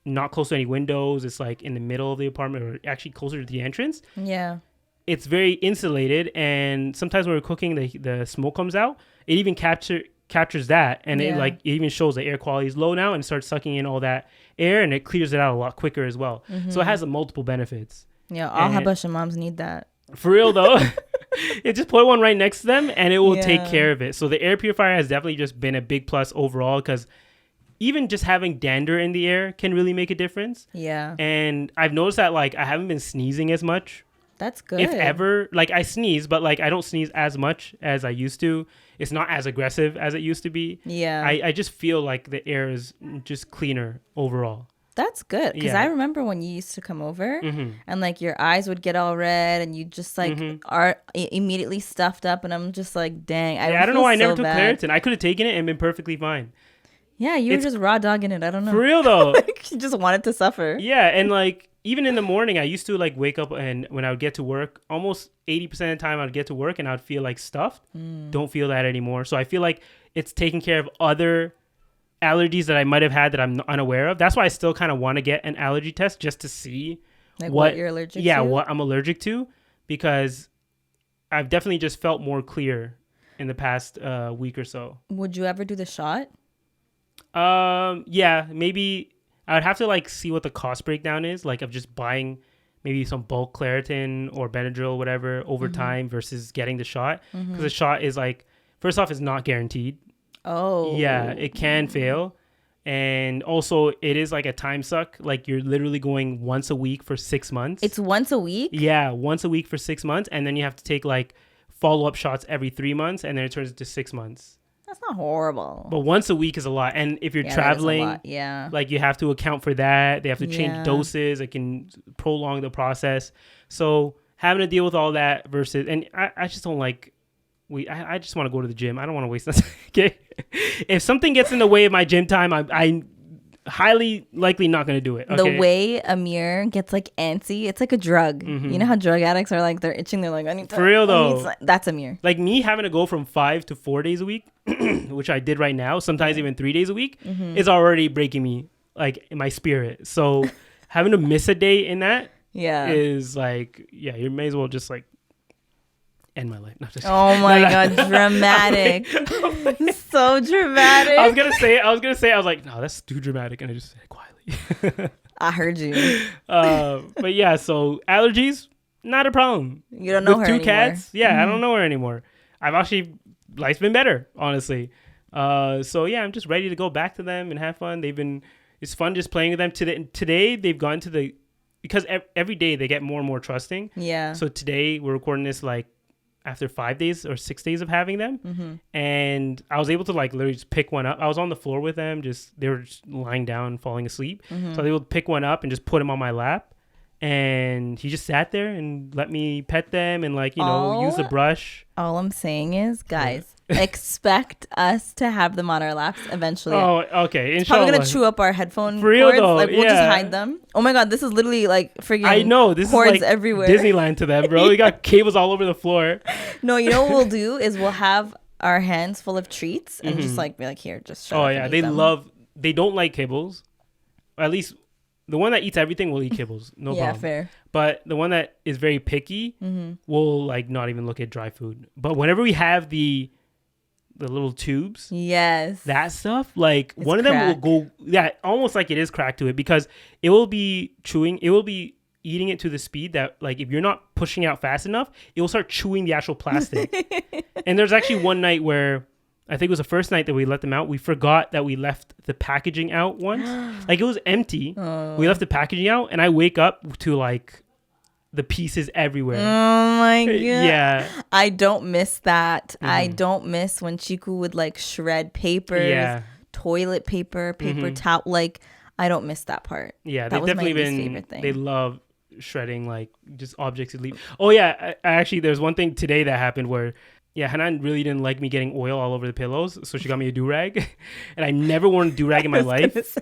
not close to any windows, it's like in the middle of the apartment, or actually closer to the entrance. Yeah, it's very insulated, and sometimes when we're cooking, the smoke comes out. It even captures that, and it even shows the air quality is low now, and starts sucking in all that air, and it clears it out a lot quicker as well. So it has multiple benefits. Yeah, all Habesha moms need that. For real though. It just put one right next to them and it will take care of it. So the air purifier has definitely just been a big plus overall, because even just having dander in the air can really make a difference. Yeah. And I've noticed that, like, I haven't been sneezing as much. That's good. If ever. Like, I sneeze, but like I don't sneeze as much as I used to. It's not as aggressive as it used to be. Yeah. I just feel like the air is just cleaner overall. That's good, because I remember when you used to come over and like your eyes would get all red and you just like are immediately stuffed up, and I'm just like, dang. I don't know why I never took Claritin. I could have taken it and been perfectly fine. Yeah, you were just raw dogging it. I don't know. For real though. Like, you just wanted to suffer. Yeah, and like even in the morning, I used to like wake up, and when I would get to work, almost 80% of the time I'd get to work and I'd feel like stuffed. Don't feel that anymore. So I feel like it's taking care of other allergies that I might have had that I'm unaware of. That's why I still kind of want to get an allergy test, just to see like what you're allergic to. Yeah, what I'm allergic to, because I've definitely just felt more clear in the past week or so. Would you ever do the shot? Yeah, maybe I would have to like see what the cost breakdown is, like of just buying maybe some bulk Claritin or Benadryl, whatever, over time versus getting the shot, because the shot is like, first off, it's not guaranteed. Oh. Yeah, it can fail. And also, it is like a time suck. Like, you're literally going once a week for 6 months. It's once a week? Yeah, once a week for 6 months. And then you have to take like follow-up shots every 3 months. And then it turns into 6 months. That's not horrible. But once a week is a lot. And if you're traveling, like, you have to account for that. They have to change doses. It can prolong the process. So having to deal with all that versus... And I just don't like... I just want to go to the gym. I don't want to waste time. Okay. If something gets in the way of my gym time, I'm highly likely not going to do it. Okay? The way Amir gets like antsy, it's like a drug. You know how drug addicts are like, they're itching. They're like, I need to. For real though. That's Amir. Like me having to go from 5 to 4 days a week, which I did right now, sometimes even 3 days a week, is already breaking me, like, in my spirit. So having to miss a day in that is like, you may as well just like end my life. No, oh my god, dramatic. So dramatic. I was gonna say, I was like, no, that's too dramatic, and I just said it quietly. I heard you. But yeah, so allergies, not a problem. You don't know With her two anymore. cats, yeah, I don't know her anymore. I've actually, life's been better, honestly. So yeah, I'm just ready to go back to them and have fun. It's fun just playing with them. Today they've gone to because every day they get more and more trusting. Yeah. So today we're recording this like after 5 days or 6 days of having them. And I was able to like literally just pick one up. I was on the floor with them, they were just lying down, falling asleep. So I was able to pick one up and just put him on my lap. And he just sat there and let me pet them and like, use the brush. All I'm saying is, guys, expect us to have them on our laps eventually. Oh, okay. It's probably going to chew up our headphone For real, cords. though, Like, we'll just yeah. hide them. Oh my God, this is literally like freaking I know. This cords is like everywhere. Disneyland to them, bro. We got cables all over the floor. No, you know what we'll do is we'll have our hands full of treats and just like be like, here, just shut up. Oh, and yeah. eat them. They don't like kibbles. Or at least the one that eats everything will eat kibbles. No Yeah, problem. fair. But the one that is very picky will like not even look at dry food. But whenever we have the little tubes, Yes. that stuff, like It's one of them crack. will go, yeah, almost like it is cracked to it because it will be eating it to the speed that like if you're not pushing out fast enough, it will start chewing the actual plastic. And there's actually one night where I think it was the first night that we let them out. We forgot that we left the packaging out once. Like it was empty. We left the packaging out and I wake up to like the pieces everywhere. Oh my God. Yeah. I don't miss that. I don't miss when Chiku would like shred papers, Yeah. toilet paper, paper towel. Like, I don't miss that part. Yeah. That They've was my definitely least been, favorite thing. they love shredding like just objects to leave. Oh yeah. I actually, there's one thing today that happened where Hanan really didn't like me getting oil all over the pillows, so she got me a do-rag. And I never worn a do-rag in my life.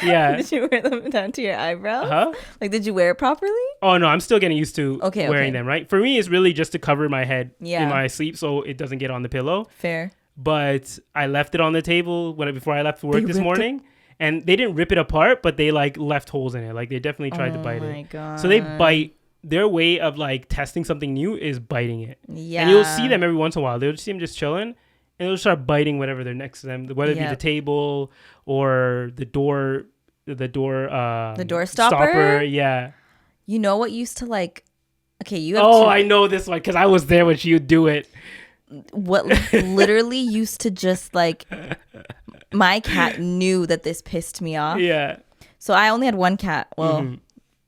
Yeah. Did you wear them down to your eyebrows? Huh? Like, did you wear it properly? Oh no, I'm still getting used to Okay. wearing them, right? For me, it's really just to cover my head Yeah. in my sleep so it doesn't get on the pillow. Fair. But I left it on the table before I left for work They this ripped morning. And they didn't rip it apart, but they like left holes in it. Like they definitely tried to bite Oh my it. God. So they bite. Their way of like testing something new is biting it. Yeah. And you'll see them every once in a while. They'll see them just chilling and they'll start biting whatever they're next to them, whether it be the table or the door stopper? Yeah. You know what used to like, okay, you have Oh, two, I know this one because I was there when she would do it. what literally used to just like, my cat knew that this pissed me off. Yeah. So I only had one cat. Well,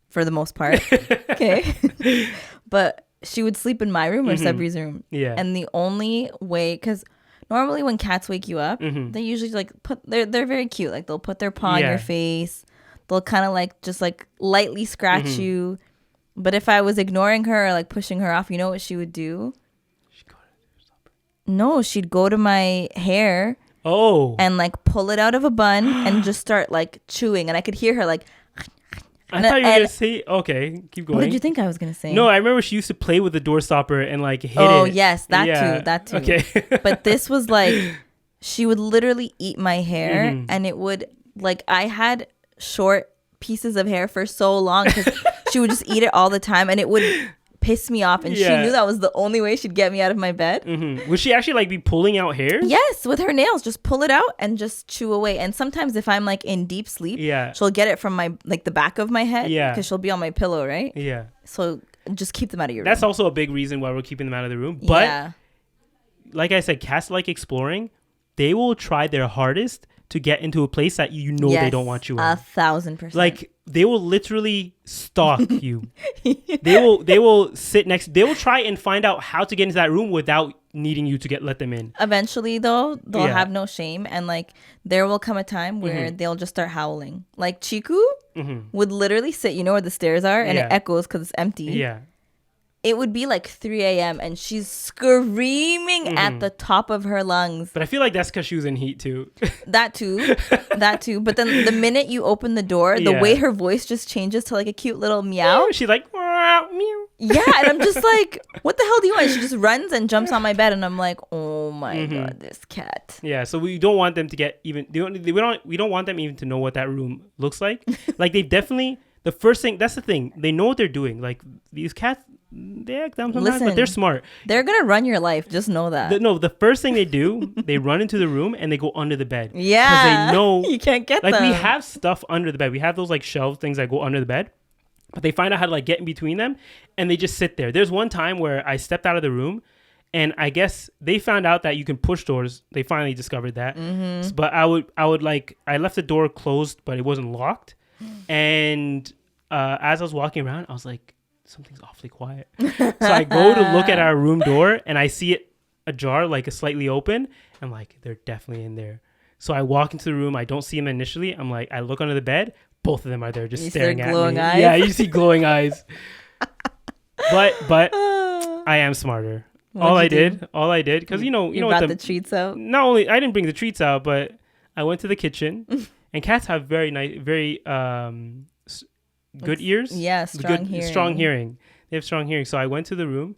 for the most part. Okay. But she would sleep in my room or Sebri's room. Yeah. And the only way, because normally when cats wake you up, they usually like they're very cute. Like they'll put their paw on your face. They'll kind of like just like lightly scratch you. But if I was ignoring her or like pushing her off, you know what she would do? No, she'd go to my hair. Oh. And like pull it out of a bun and just start like chewing. And I could hear her like. I thought you were going to say, okay, keep going. What did you think I was going to say? No, I remember she used to play with the door stopper and like hit it. Oh, yes, that too. Okay. But this was like, she would literally eat my hair and it would, like, I had short pieces of hair for so long because she would just eat it all the time and it would piss me off. And she knew that was the only way she'd get me out of my bed. Would she actually like be pulling out hair? Yes, with her nails, just pull it out and just chew away. And sometimes if I'm like in deep sleep, she'll get it from my, like the back of my head. Yeah. Because she'll be on my pillow, right? Yeah. So just keep them out of your room. That's also a big reason why we're keeping them out of the room. But like I said, cats like exploring. They will try their hardest to get into a place that you know they don't want you in. 1,000%. Like they will literally stalk you. They will sit next. They will try and find out how to get into that room without needing you to let them in. Eventually, though, they'll have no shame, and like there will come a time where they'll just start howling. Like Chiku would literally sit, you know where the stairs are, and it echoes because it's empty. Yeah. It would be like 3 a.m. and she's screaming at the top of her lungs. But I feel like that's because she was in heat too. That too. But then the minute you open the door, the way her voice just changes to like a cute little meow. She's like, meow. Yeah, and I'm just like, what the hell do you want? She just runs and jumps on my bed, and I'm like, oh my God, this cat. Yeah, so we don't want them to get even. We don't want them even to know what that room looks like. Like they've definitely the first thing. That's the thing. They know what they're doing. Like these cats, they act dumb sometimes, Listen, but they're smart. They're gonna run your life. Just know that. The first thing they do, they run into the room and they go under the bed. Yeah, because they know you can't get like them. we have stuff under the bed. We have those like shelves things that go under the bed, but they find out how to like get in between them, and they just sit there. There's one time where I stepped out of the room. And I guess they found out that you can push doors. They finally discovered that. Mm-hmm. But I would like, I left the door closed, but it wasn't locked. And as I was walking around, I was like, something's awfully quiet. So I go to look at our room door and I see it ajar, like a slightly open. I'm like, they're definitely in there. So I walk into the room. I don't see them initially. I'm like, I look under the bed. Both of them are there just staring at me. Eyes? Yeah, you see glowing eyes. But I am smarter. All I did, because you brought the treats out. Not only I didn't bring the treats out, but I went to the kitchen, and cats have very nice, very good ears. Yeah, strong hearing. They have strong hearing. So I went to the room,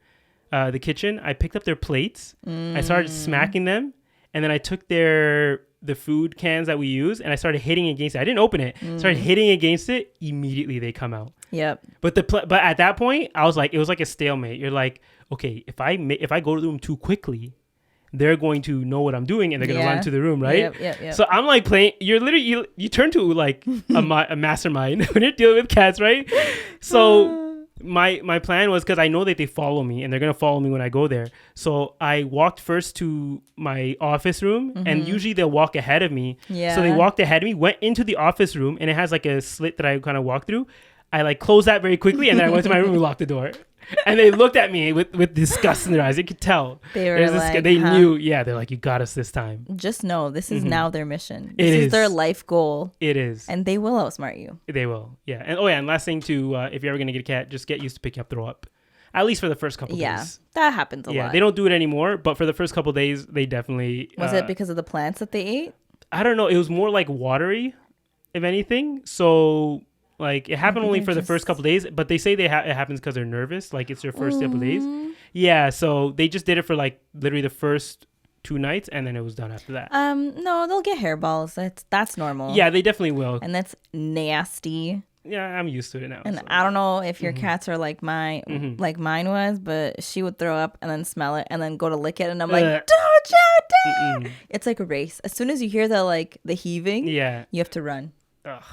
the kitchen. I picked up their plates. I started smacking them, and then I took the food cans that we use, and I started hitting against it. I didn't open it. Started hitting against it. Immediately they come out. Yep. But at that point, I was like, it was like a stalemate. You're like, okay, if I go to the room too quickly, they're going to know what I'm doing and they're gonna run to the room, right? Yep. So I'm like playing. You're literally you turn to like a mastermind when you're dealing with cats, right? So my plan was, because I know that they follow me and they're gonna follow me when I go there. So I walked first to my office room, and usually they'll walk ahead of me. Yeah. So they walked ahead of me, went into the office room, and it has like a slit that I kind of walk through. I like closed that very quickly, and then I went to my room and locked the door. And they looked at me with disgust in their eyes. You could tell. They were like, they knew. Yeah, they're like, you got us this time. Just know this is now their mission. This is their life goal. It is. And they will outsmart you. They will. Yeah. And last thing too, if you're ever going to get a cat, just get used to picking up throw up. At least for the first couple days. Yeah, that happens a lot. They don't do it anymore, but for the first couple days, they definitely... Was it because of the plants that they ate? I don't know. It was more like watery, if anything. So... Like, it happened only for the first couple days, but they say it happens because they're nervous. Like, it's their first couple days. Yeah, so they just did it for, like, literally the first 2 nights, and then it was done after that. No, they'll get hairballs. That's normal. Yeah, they definitely will. And that's nasty. Yeah, I'm used to it now. And so. I don't know if your cats are like like mine was, but she would throw up and then smell it and then go to lick it, and I'm like, don't you dare! It's like a race. As soon as you hear the heaving, you have to run. Ugh.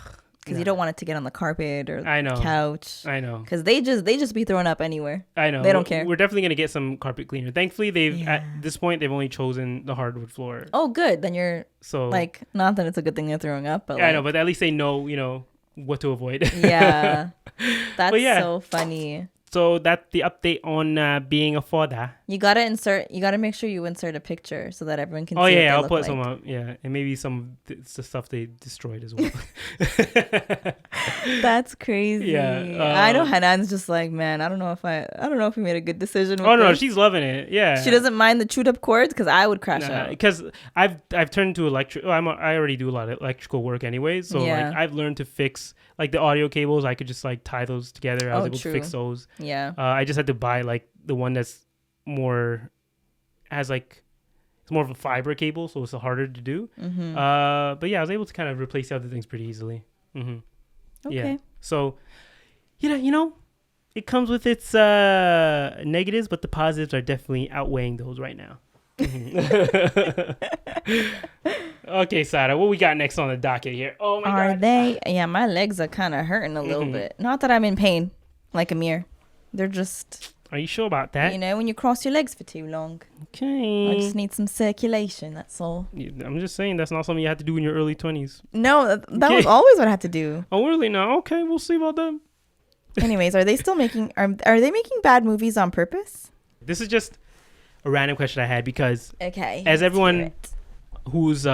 Because you don't want it to get on the carpet or the couch. I know. Because they just be throwing up anywhere. I know. They don't care. We're definitely going to get some carpet cleaner. Thankfully, at this point, they've only chosen the hardwood floor. Oh, good. Then you're like, not that it's a good thing they're throwing up, but I know, but at least they know, what to avoid. Yeah. That's so funny. So that's the update on being a father. You gotta make sure you insert a picture so that everyone can see. Oh yeah, I'll put some up. Yeah, and maybe some the stuff they destroyed as well. That's crazy. Yeah, I know Hanan's just like, man, I don't know if we made a good decision. Oh no, she's loving it. Yeah, she doesn't mind the chewed up cords because I would crash out. Because I've turned to electric. I already do a lot of electrical work anyway, so like I've learned to fix like the audio cables. I could just like tie those together. I was able to fix those. Yeah. I just had to buy like the one that's it's more of a fiber cable, so it's harder to do. But yeah, I was able to kind of replace the other things pretty easily. Okay. Yeah. So, it comes with its negatives, but the positives are definitely outweighing those right now. Okay, Sara, what we got next on the docket here? Oh my God. Are they? Yeah, my legs are kind of hurting a little bit. Not that I'm in pain, like Amir. They're just... Are you sure about that? When you cross your legs for too long. Okay. I just need some circulation, that's all. I'm just saying that's not something you had to do in your early 20s. No, that was always what I had to do. Oh, really? No. Okay, we'll see about that. Anyways, are they still making... Are they making bad movies on purpose? This is just a random question I had because... Okay. As everyone who's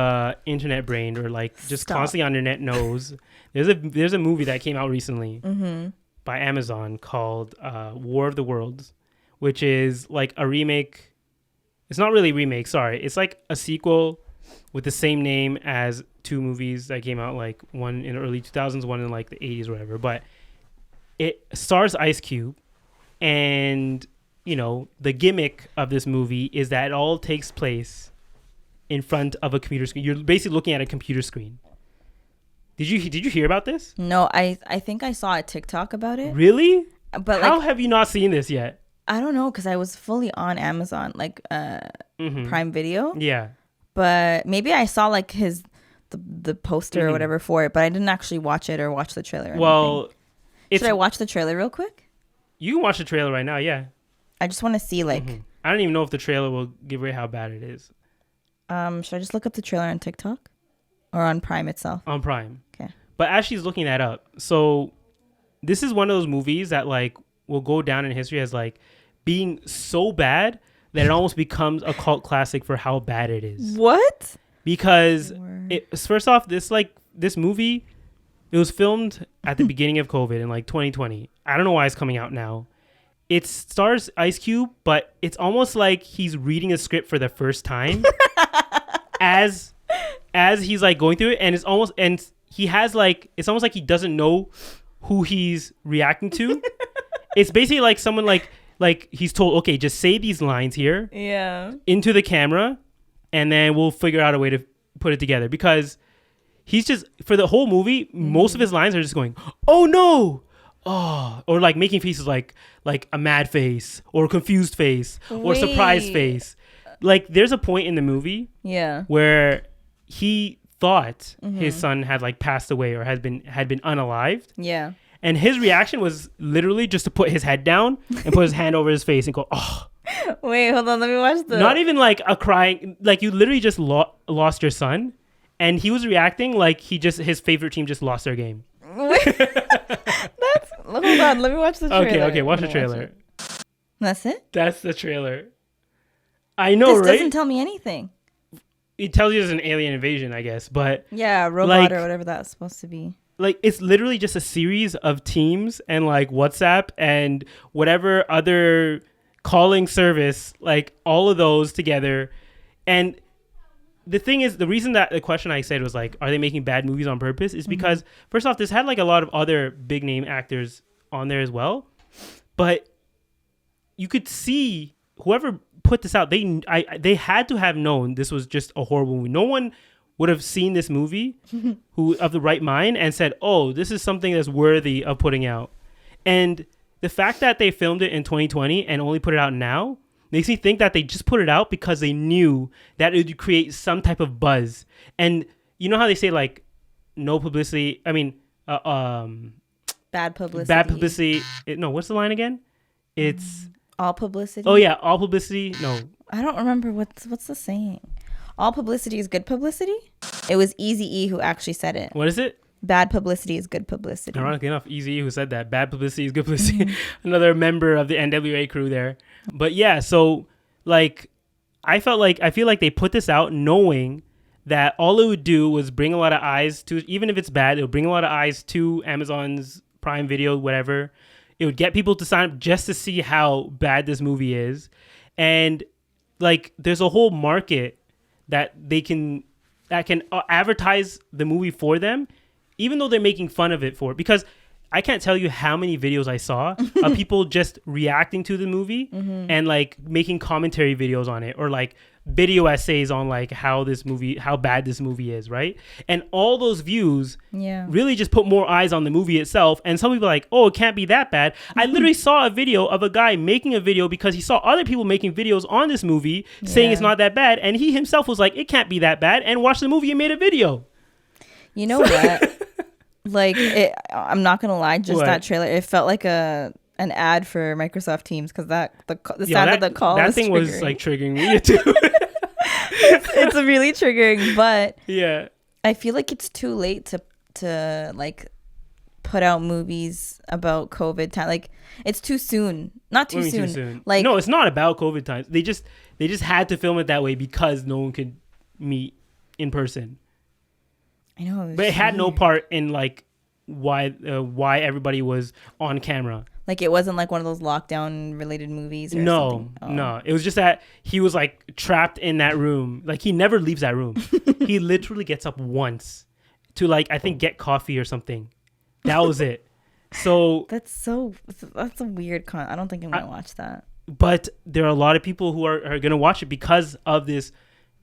internet brained or like just constantly on the net knows, there's a movie that came out recently. By Amazon called War of the Worlds, which is like a remake. It's not really a remake, sorry. It's like a sequel with the same name as 2 movies that came out, like one in the early 2000s, one in like the 80s or whatever. But it stars Ice Cube, and the gimmick of this movie is that it all takes place in front of a computer screen. You're basically looking at a computer screen. Did you hear about this? No, I think I saw a TikTok about it. Really? But How like, have you not seen this yet? I don't know, because I was fully on Amazon, like Prime Video. Yeah. But maybe I saw like the poster or whatever for it, but I didn't actually watch it or watch the trailer. Or Well, anything. Should I watch the trailer real quick? You can watch the trailer right now. Yeah. I just want to see like. I don't even know if the trailer will give away how bad it is. Should I just look up the trailer on TikTok or on Prime itself? On Prime. Okay. But as she's looking that up, so this is one of those movies that like will go down in history as like being so bad that it almost becomes a cult classic for how bad it is. What? Because first off, this movie, it was filmed at the beginning of COVID in like 2020. I don't know why it's coming out now. It stars Ice Cube, but it's almost like he's reading a script for the first time as he's like going through it, and it's almost like he doesn't know who he's reacting to. It's basically like someone like he's told, okay, just say these lines here into the camera, and then we'll figure out a way to put it together. Because he's just, for the whole movie, most of his lines are just going, oh no, oh, or like making faces like a mad face or confused face or surprised face. Like there's a point in the movie where he thought his son had like passed away or had been unalived. Yeah. And his reaction was literally just to put his head down and put his hand over his face and go, oh. Wait, hold on. Let me watch the... Not even like a crying... Like you literally just lost your son. And he was reacting like his favorite team just lost their game. Wait. Hold on. Let me watch the trailer. Okay. Watch the trailer. That's it? That's the trailer. I know, right? This doesn't tell me anything. It tells you there's an alien invasion, I guess. But yeah, robot or whatever that's supposed to be. Like it's literally just a series of teams and like WhatsApp and whatever other calling service, like all of those together. And the thing is, the reason that the question I said was like, are they making bad movies on purpose? Is because first off, this had like a lot of other big name actors on there as well. But you could see whoever put this out, they had to have known this was just a horrible movie. No one would have seen this movie who of the right mind and said, oh, this is something that's worthy of putting out. And the fact that they filmed it in 2020 and only put it out now makes me think that they just put it out because they knew that it would create some type of buzz. And you know how they say like no publicity, I mean, bad publicity. Bad publicity. No, what's the line again? It's all publicity. Oh yeah, all publicity. No. I don't remember what's the saying. All publicity is good publicity? It was Eazy-E who actually said it. What is it? Bad publicity is good publicity. Ironically enough, Eazy-E who said that. Bad publicity is good publicity. Another member of the NWA crew there. But yeah, so like I feel like they put this out knowing that all it would do was bring a lot of eyes to, even if it's bad, it would bring a lot of eyes to Amazon's Prime Video, whatever. It would get people to sign up just to see how bad this movie is. And like there's a whole market that can advertise the movie for them, even though they're making fun of it for it. Because I can't tell you how many videos I saw of people just reacting to the movie and like making commentary videos on it, or like video essays on like how bad this movie is, right? And all those views really just put more eyes on the movie itself. And some people are like, oh, it can't be that bad. I literally saw a video of a guy making a video because he saw other people making videos on this movie saying it's not that bad, and he himself was like, it can't be that bad, and watched the movie and made a video. You know what? Like, I'm not gonna lie, just that trailer, it felt like an ad for Microsoft Teams, because the sound of the call that thing triggering. Was like triggering me too. it's really triggering, but yeah, I feel like it's too late to like put out movies about COVID time. Like it's too soon. Not too soon. Like no, it's not about COVID times. They just had to film it that way because no one could meet in person. I know, but it had no part in like why everybody was on camera. Like it wasn't like one of those lockdown related movies or something. No. It was just that he was like trapped in that room. Like he never leaves that room. He literally gets up once to like, I think, get coffee or something. That was it. So that's a weird I don't think I'm gonna watch that. But there are a lot of people who are gonna watch it because of this,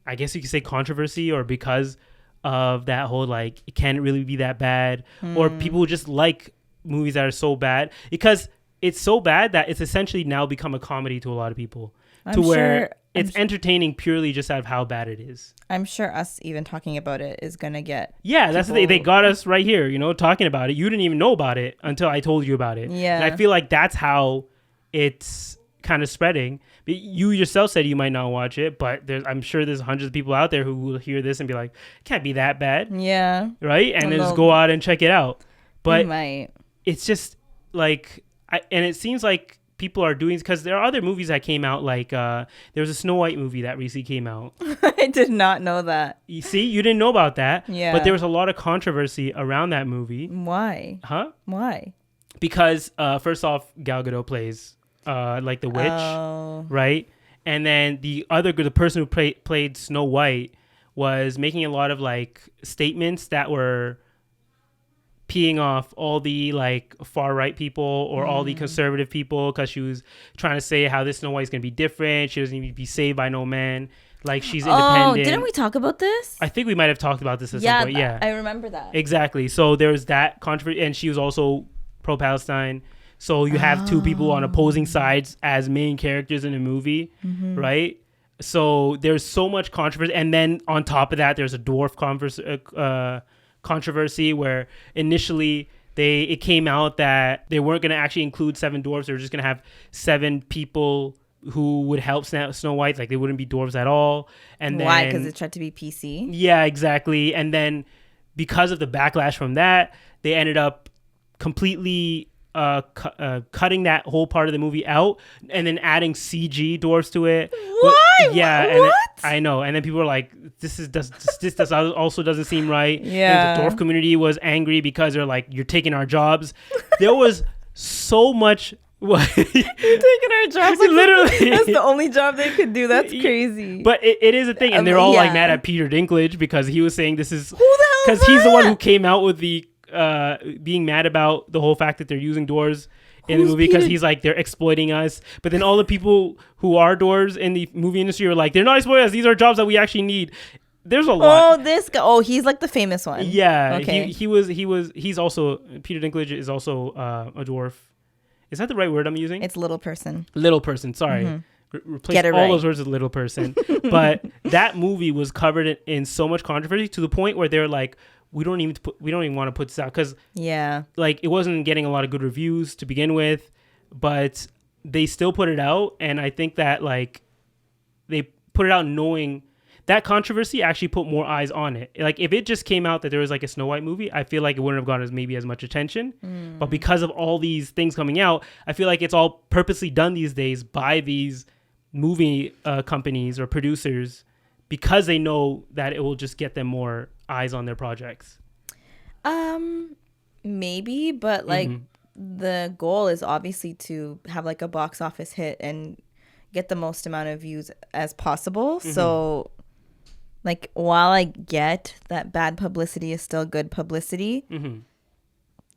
I guess you could say, controversy, or because of that whole like, it can't really be that bad, or people who just like movies that are so bad. Because it's so bad that it's essentially now become a comedy to a lot of people, I'm where sure it's entertaining purely just out of how bad it is. I'm sure us even talking about it is gonna get that's the thing. They got us right here, talking about it. You didn't even know about it until I told you about it. Yeah. And I feel like that's how it's kind of spreading. You yourself said you might not watch it, but I'm sure there's hundreds of people out there who will hear this and be like, it can't be that bad. Yeah. Right? And then just go out and check it out. But might. It's just like, and it seems like people are doing, because there are other movies that came out, like there was a Snow White movie that recently came out. I did not know that. You see, you didn't know about that. Yeah. But there was a lot of controversy around that movie. Why? Huh? Why? Because first off, Gal Gadot plays like the witch, right? And then the person who played Snow White was making a lot of like statements that were peeing off all the like far right people or all the conservative people, because she was trying to say how this Snow White is going to be different. She doesn't need to be saved by no man. Like, she's independent. Oh, didn't we talk about this? I think we might have talked about this at some point. Yeah, I remember that. Exactly. So there was that controversy, and she was also pro-Palestine. So you have two people on opposing sides as main characters in a movie, right? So there's so much controversy. And then on top of that, there's a dwarf controversy where initially it came out that they weren't going to actually include 7 dwarves. They were just going to have 7 people who would help Snow White. Like, they wouldn't be dwarves at all. And then, why? Because it tried to be PC? Yeah, exactly. And then because of the backlash from that, they ended up completely cutting that whole part of the movie out and then adding CG dwarves to it. Why? Yeah, what? I know. And then people were like, this also doesn't seem right. Yeah. And the dwarf community was angry because they're like, you're taking our jobs. There was so much. What? You're taking our jobs. Like, literally, that's the only job they could do. That's crazy. But it is a thing, and they're all like mad at Peter Dinklage because he was saying this is who the hell? Because he's the one who came out with the being mad about the whole fact that they're using dwarves in the movie, because he's like, they're exploiting us. But then all the people who are dwarves in the movie industry are like, they're not exploiting us. These are jobs that we actually need. There's a lot. Oh, this guy. Oh, he's like the famous one. Yeah. Okay. He's also, Peter Dinklage is also a dwarf. Is that the right word I'm using? It's little person. Little person. Sorry. Replace all right. those words with little person. But that movie was covered in so much controversy to the point where they're like, we don't even want to put this out, because like, it wasn't getting a lot of good reviews to begin with, but they still put it out. And I think that like they put it out knowing that controversy actually put more eyes on it. Like, if it just came out that there was like a Snow White movie, I feel like it wouldn't have gotten as much attention. But because of all these things coming out, I feel like it's all purposely done these days by these movie companies or producers, because they know that it will just get them more eyes on their projects. Maybe, but like the goal is obviously to have like a box office hit and get the most amount of views as possible. So like, while I get that bad publicity is still good publicity,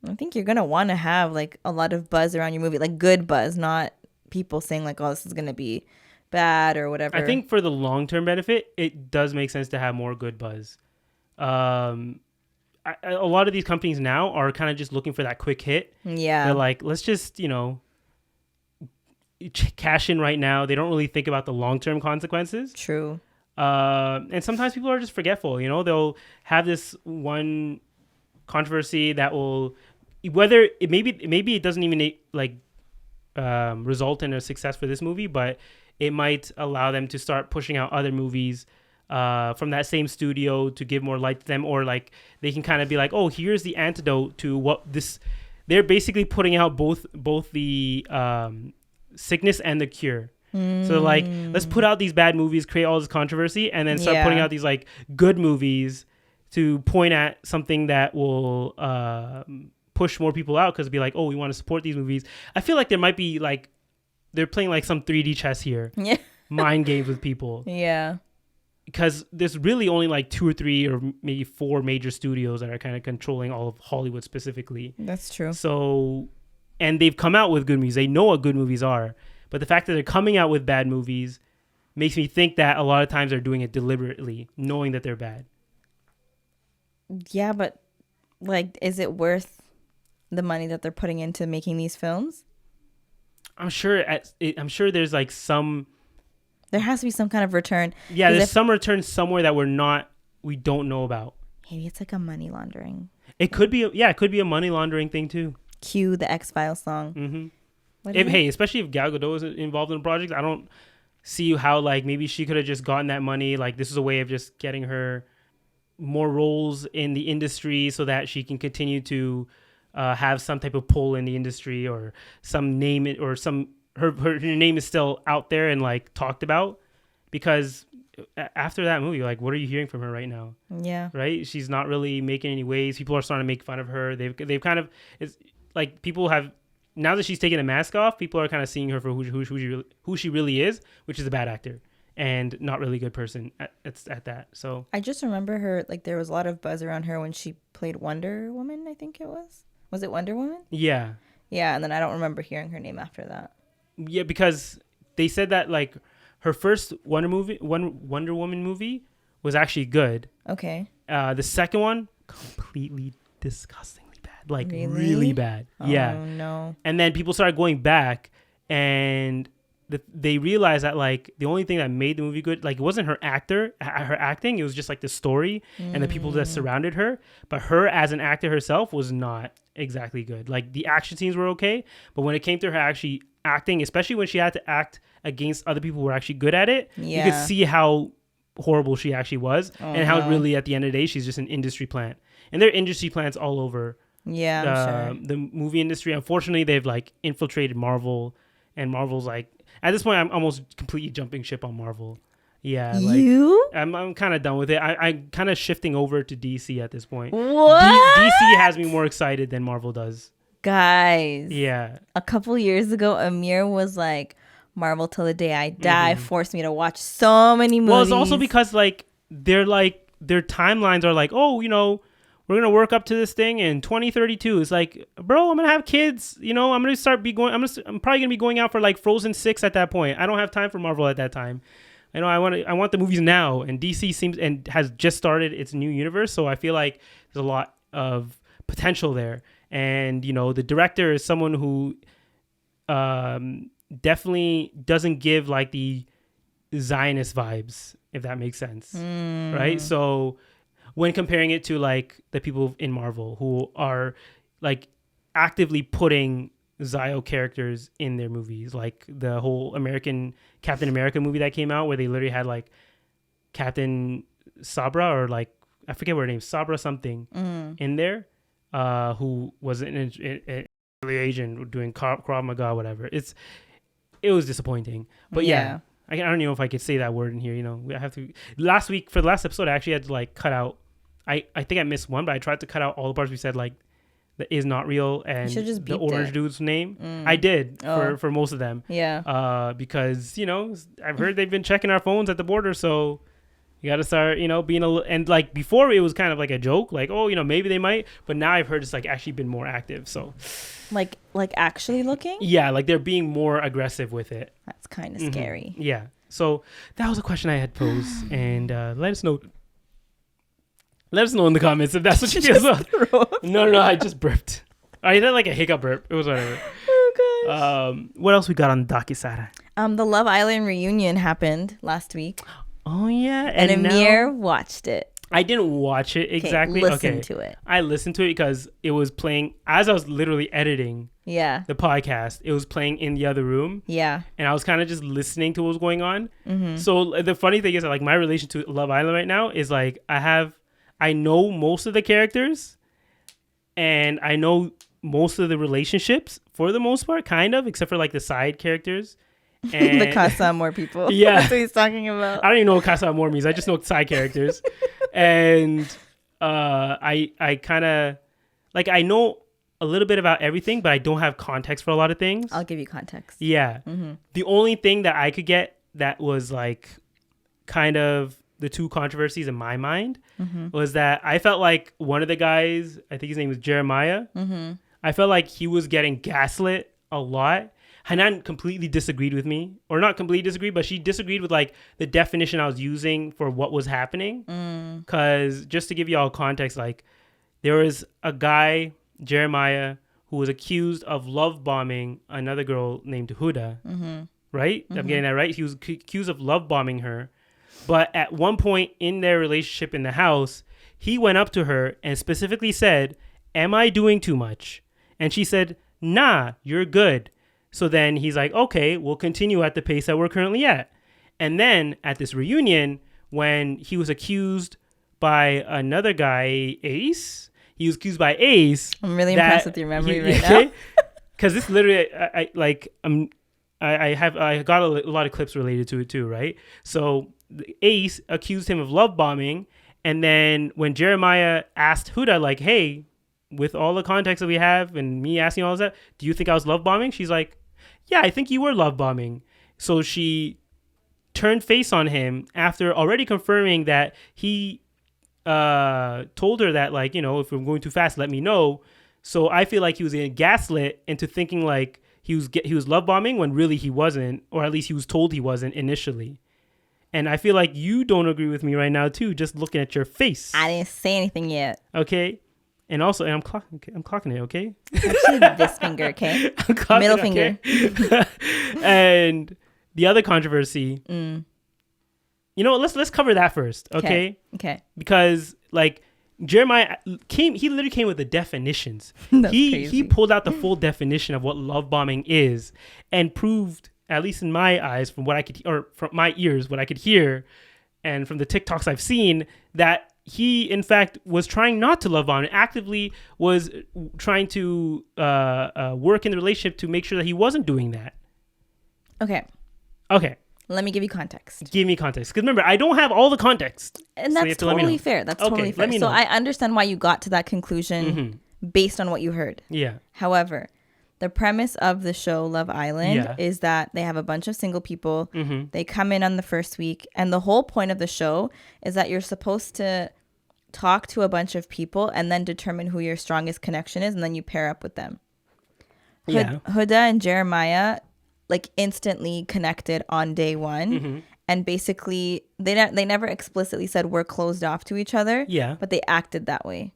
I think you're gonna want to have like a lot of buzz around your movie, like good buzz, not people saying like, oh, this is gonna be bad or whatever. I think for the long-term benefit, it does make sense to have more good buzz. A lot of these companies now are kind of just looking for that quick hit. Yeah. They're like, let's just, cash in right now. They don't really think about the long-term consequences. True. And sometimes people are just forgetful. They'll have this one controversy that will, whether it maybe it doesn't even like result in a success for this movie, but it might allow them to start pushing out other movies from that same studio to give more light to them, or like they can kind of be like, oh, here's the antidote to what this. They're basically putting out both the sickness and the cure. So like, let's put out these bad movies, create all this controversy, and then start putting out these like good movies to point at something that will push more people out, because it'd be like, oh, we want to support these movies. I feel like there might be like, they're playing like some 3D chess here. Yeah. Mind games with people. Yeah. Because there's really only like 2 or 3 or maybe 4 major studios that are kind of controlling all of Hollywood specifically. That's true. So, and they've come out with good movies. They know what good movies are. But the fact that they're coming out with bad movies makes me think that a lot of times they're doing it deliberately, knowing that they're bad. Yeah, but like, is it worth the money that they're putting into making these films? I'm sure there's like some. There has to be some kind of return. Yeah, there's some return somewhere that we don't know about. Maybe it's like a money laundering. It could be. It could be a money laundering thing too. Cue the X-Files song. Mm-hmm. Especially if Gal Gadot is involved in the project, I don't see how like maybe she could have just gotten that money. Like this is a way of just getting her more roles in the industry so that she can continue to have some type of pull in the industry or some name it or some her name is still out there and like talked about, because after that movie, like what are you hearing from her right now? Yeah. Right. She's not really making any waves. People are starting to make fun of her. They've kind of, it's like people have, now that she's taking the mask off, people are kind of seeing her for who she really is, which is a bad actor and not really good person at that. So I just remember her, like there was a lot of buzz around her when she played Wonder Woman, I think it was. Was it Wonder Woman? Yeah. Yeah, and then I don't remember hearing her name after that. Yeah, because they said that like her first Wonder Woman movie was actually good. Okay. The second one, completely disgustingly bad. Like really bad. Yeah. Oh no. And then people started going back and they realized that like the only thing that made the movie good, like it wasn't her acting, it was just like the story and the people that surrounded her. But her as an actor herself was not exactly good. Like the action scenes were okay, but when it came to her actually acting, especially when she had to act against other people who were actually good at it, you could see how horrible she actually was and how really at the end of the day she's just an industry plant. And there are industry plants all over the movie industry. Unfortunately, they've like infiltrated Marvel, and Marvel's like, at this point I'm almost completely jumping ship on Marvel. Yeah, like I'm kind of done with it. I'm kind of shifting over to DC at this point. What? DC has me more excited than Marvel does. Guys. Yeah. A couple years ago, Amir was like, Marvel till the day I die forced me to watch so many movies. Well, it's also because like their timelines are like, oh, you know, we're gonna work up to this thing in 2032. It's like, bro, I'm gonna have kids. You know, I'm probably gonna be going out for like Frozen 6 at that point. I don't have time for Marvel at that time. You know, I want the movies now. And DC seems and has just started its new universe, so I feel like there's a lot of potential there. And you know, the director is someone who definitely doesn't give like the Zionist vibes, if that makes sense, right? So when comparing it to like the people in Marvel who are like actively putting Zio characters in their movies, like the whole Captain America movie that came out where they literally had like Captain Sabra, or like I forget what her name, Sabra something, in there, who was an early Asian doing Krav Maga, whatever. It was disappointing, but yeah. I don't even know if I could say that word in here. You know, I have to. Last week for the last episode, I actually had to like cut out. I think I missed one, but I tried to cut out all the parts we said like that is not real and the orange dude's name. I did for most of them. Yeah. Because you know I've heard they've been checking our phones at the border, so you got to start being and like before it was kind of like a joke, like oh maybe they might, but now I've heard it's like actually been more active. So like actually looking. Yeah, like they're being more aggressive with it. That's kind of scary. Yeah. So that was a question I had posed, and let us know. Let us know in the comments if that's what you feel. No, I just burped. I had like a hiccup burp. It was whatever. Oh gosh. What else we got on the docket, Sara? The Love Island reunion happened last week. Oh yeah, and Amir watched it. I didn't watch it exactly. Listen to it. I listened to it because it was playing as I was literally editing. Yeah. The podcast. It was playing in the other room. Yeah. And I was kind of just listening to what was going on. So the funny thing is that, like, my relation to Love Island right now is like I know most of the characters and I know most of the relationships for the most part, kind of, except for like the side characters. And the Casa Amor people. Yeah. That's what he's talking about. I don't even know what Casa Amor means. I just know side characters. And I kind of like I know a little bit about everything, but I don't have context for a lot of things. I'll give you context. Yeah. The only thing that I could get that was like kind of the two controversies in my mind was that I felt like one of the guys, I think his name was Jeremiah, I felt like he was getting gaslit a lot. Hanan completely disagreed with me, or not completely disagreed, but she disagreed with like the definition I was using for what was happening. Because just to give you all context, like there was a guy, Jeremiah, who was accused of love bombing another girl named Huda. Right? I'm getting that right? He was accused of love bombing her. But at one point in their relationship in the house, he went up to her and specifically said, "Am I doing too much?" And she said, "Nah, you're good." So then he's like, "Okay, we'll continue at the pace that we're currently at." And then at this reunion, when he was accused by another guy, Ace, he was accused by Ace. I'm really impressed with your memory right now. Because this literally, I got a lot of clips related to it too, right? So Ace accused him of love bombing, and then when Jeremiah asked Huda, like, "Hey, with all the context that we have and me asking all of that, do you think I was love bombing?" She's like, "Yeah, I think you were love bombing." So she turned face on him after already confirming that he told her that, like, if I'm going too fast, let me know. So I feel like he was getting gaslit into thinking like he was love bombing when really he wasn't, or at least he was told he wasn't initially. And I feel like you don't agree with me right now too, just looking at your face. I didn't say anything yet. Okay. And also, I'm clocking it, okay? Actually, this finger, okay? Middle finger. Okay? And the other controversy, let's cover that first, okay? Okay. Because, like, Jeremiah he literally came with the definitions. He pulled out the full definition of what love bombing is and proved, at least in my eyes, from what I could, or from my ears, what I could hear, and from the TikToks I've seen, that he, in fact, was trying not to love bomb and actively was trying to work in the relationship to make sure that he wasn't doing that. Okay. Let me give you context. Give me context. Because remember, I don't have all the context. And that's totally fair. That's totally fair. So I understand why you got to that conclusion based on what you heard. Yeah. However, the premise of the show Love Island is that they have a bunch of single people. They come in on the first week. And the whole point of the show is that you're supposed to talk to a bunch of people and then determine who your strongest connection is. And then you pair up with them. Huda and Jeremiah like instantly connected on day one. And basically they never explicitly said we're closed off to each other. Yeah. But they acted that way.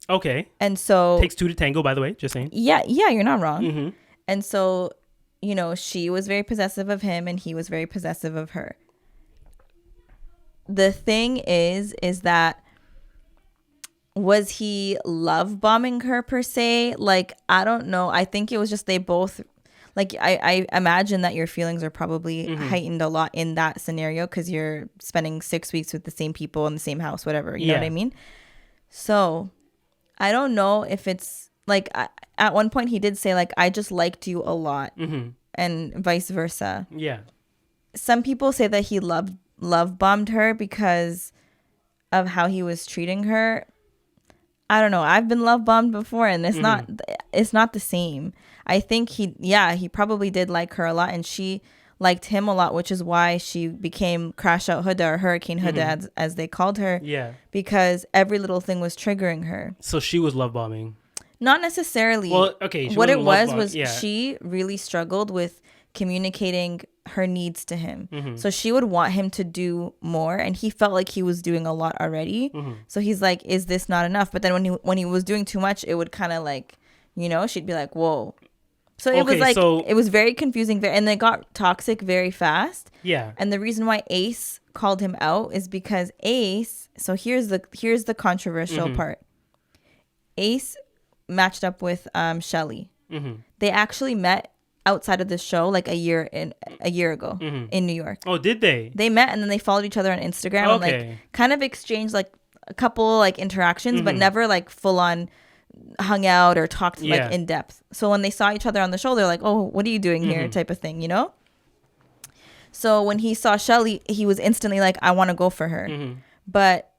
Okay. And so takes two to tango, by the way, just saying. Yeah, you're not wrong. And so, she was very possessive of him and he was very possessive of her. The thing is that was he love bombing her per se? Like, I don't know. I think it was just they both, like, I imagine that your feelings are probably heightened a lot in that scenario because you're spending 6 weeks with the same people in the same house, whatever. You know what I mean? So I don't know if it's like, at one point he did say, like, I just liked you a lot and vice versa. Yeah. Some people say that he love bombed her because of how he was treating her. I don't know. I've been love bombed before and it's not the same. I think he probably did like her a lot and she liked him a lot, which is why she became Crash Out Huda or Hurricane Huda as they called her. Yeah. Because every little thing was triggering her. So she was love bombing. Not necessarily. Well, okay. What it was she really struggled with communicating her needs to him. So she would want him to do more and he felt like he was doing a lot already. So he's like, is this not enough? But then when he was doing too much, it would kind of like, she'd be like, whoa. So it was like, it was very confusing and it got toxic very fast. Yeah. And the reason why Ace called him out is because Ace, so here's the controversial part. Ace matched up with Shelly. They actually met outside of the show like a year ago in New York. Oh, did they? They met and then they followed each other on Instagram and like kind of exchanged like a couple like interactions, but never like full on hung out or talked like in depth. So when they saw each other on the show, they're like, "Oh, what are you doing here?" type of thing, So when he saw Shelly, he was instantly like, "I want to go for her." But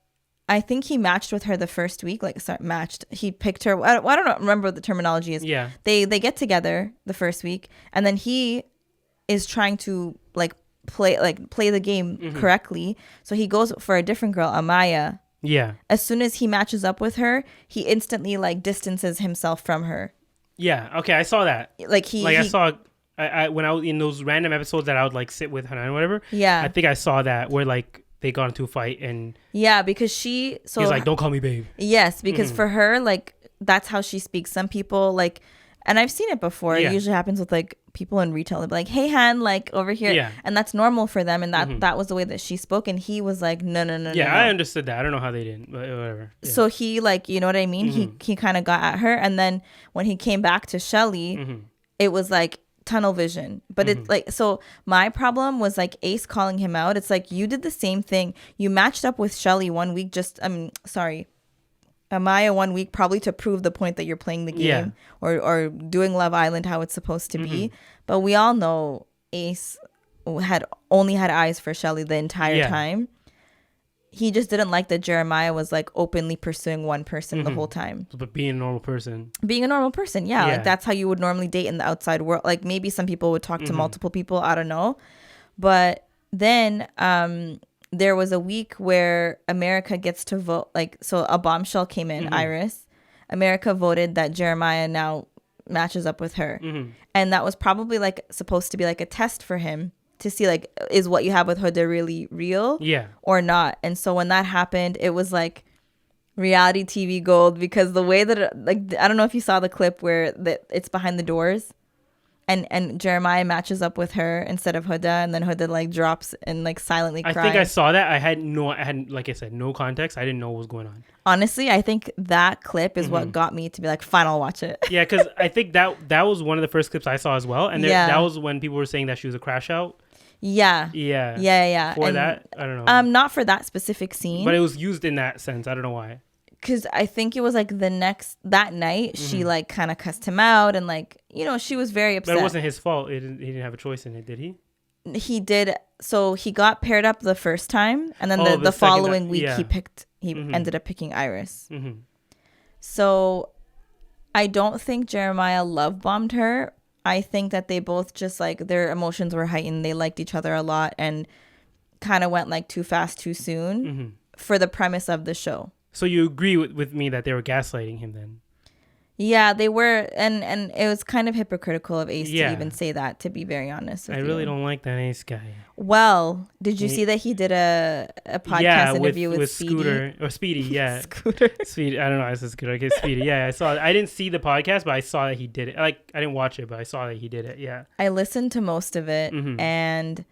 I think he matched with her the first week. He picked her. I don't remember what the terminology is. Yeah. They get together the first week, and then he is trying to play the game correctly. So he goes for a different girl, Amaya. Yeah. As soon as he matches up with her, he instantly distances himself from her. Yeah. Okay, I saw that. I saw. When I was in those random episodes that I would sit with her and whatever. Yeah. I think I saw that where they got into a fight and like, don't call me babe. Yes, because for her that's how she speaks. Some people And I've seen it before. Yeah. It usually happens with like people in retail. They'll be like, "Hey, Han, like over here," Yeah. and that's normal for them. And that was the way that she spoke. And he was like, "No, no, no, Yeah, no, I no." understood that. I don't know how they didn't, but whatever. Yeah. So he like, you know what I mean? He kind of got at her, and then when he came back to Shelly, it was like tunnel vision. But it's like, so my problem was like Ace calling him out. It's like, you did the same thing. You matched up with Shelly 1 week. Amaya 1 week, probably to prove the point that you're playing the game or doing Love Island how it's supposed to be. But we all know Ace had only had eyes for Shelly the entire time. He just didn't like that Jeremiah was like openly pursuing one person the whole time. But being a normal person. Yeah. Like that's how you would normally date in the outside world. Like maybe some people would talk to multiple people. I don't know. But then there was a week where America gets to vote. Like, so a bombshell came in, Iris. America voted that Jeremiah now matches up with her. And that was probably like supposed to be like a test for him to see like, is what you have with Huda really real or not? And so when that happened, it was like reality TV gold, because the way that I don't know if you saw the clip where it's behind the doors and Jeremiah matches up with her instead of Huda, and then Huda like drops and like silently cries. I think I saw that. I had like I said, no context. I didn't know what was going on. Honestly, I think that clip is what got me to be like, fine, I'll watch it. Yeah, because I think that was one of the first clips I saw as well, and that was when people were saying that she was a crash out. Yeah. For and, that, I don't know. Not for that specific scene, but it was used in that sense. I don't know why. Because I think it was like that night she like kind of cussed him out, and like, you know, she was very upset. But it wasn't his fault. He didn't have a choice in it, did he? He did. So he got paired up the first time, and then the following week he ended up picking Iris. So I don't think Jeremiah love bombed her. I think that they both just like their emotions were heightened. They liked each other a lot and kind of went like too fast, too soon for the premise of the show. So you agree with me that they were gaslighting him then? Yeah, they were, and it was kind of hypocritical of Ace to even say that, to be very honest with you. I really don't like that Ace guy. Well, did you see that he did a podcast interview with Speedy? Speedy, yeah. Scooter. Speedy, I don't know, I said Scooter. Okay, Speedy, yeah, I saw it. I didn't see the podcast, but I saw that he did it. Like, I didn't watch it, but I saw that he did it, yeah. I listened to most of it, and...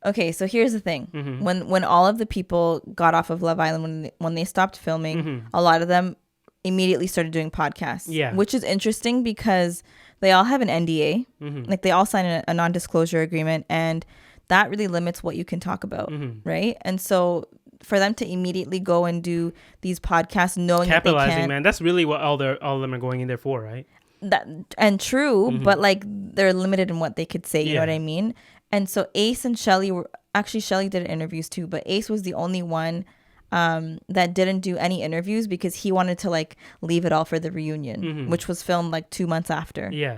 Okay, so here's the thing. When all of the people got off of Love Island, when they stopped filming, a lot of them immediately started doing podcasts. Yeah. Which is interesting because they all have an NDA. Like they all sign a non-disclosure agreement, and that really limits what you can talk about, right? And so for them to immediately go and do these podcasts knowing capitalizing, that they can't, man, that's really what all of them are going in there for, right? That and true, but like they're limited in what they could say, you know what I mean? And so Ace and Shelly Shelly did interviews too, but Ace was the only one that didn't do any interviews because he wanted to like leave it all for the reunion, which was filmed like 2 months after. Yeah.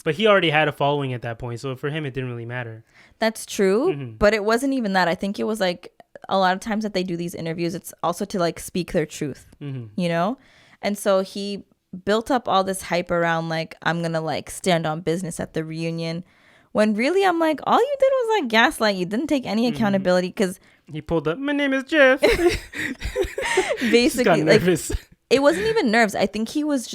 But he already had a following at that point, so for him it didn't really matter. That's true, but it wasn't even that. I think it was like a lot of times that they do these interviews, it's also to like speak their truth, you know? And so he built up all this hype around like, I'm gonna like stand on business at the reunion. When really, I'm like, all you did was like gaslight. You didn't take any accountability because he pulled up. My name is Jeff. Basically, got nervous. Like, it wasn't even nerves. I think he was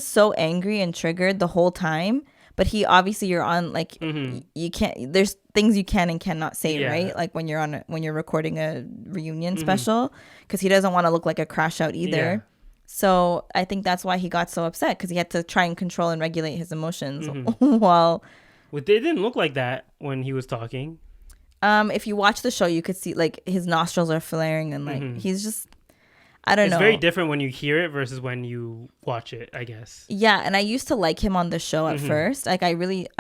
so angry and triggered the whole time. But he obviously, you're on like you can't. There's things you can and cannot say, right? Like when you're recording a reunion special, because he doesn't want to look like a crash out either. Yeah. So I think that's why he got so upset, because he had to try and control and regulate his emotions while. It didn't look like that when he was talking. If you watch the show, you could see like his nostrils are flaring and like he's just, I don't know. It's very different when you hear it versus when you watch it, I guess. Yeah, and I used to like him on the show at first. Like I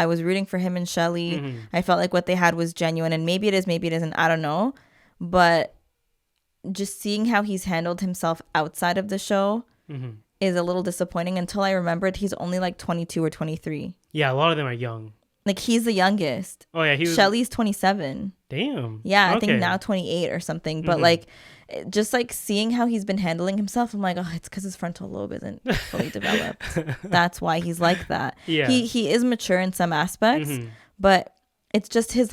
was rooting for him and Shelly. I felt like what they had was genuine, and maybe it is, maybe it isn't. I don't know. But just seeing how he's handled himself outside of the show is a little disappointing, until I remembered he's only like 22 or 23. Yeah, a lot of them are young. Like, he's the youngest. Oh, yeah. Shelly's 27. Damn. Yeah, I think now 28 or something. But, like, just, like, seeing how he's been handling himself, I'm like, oh, it's because his frontal lobe isn't fully developed. That's why he's like that. Yeah. He is mature in some aspects, but it's just his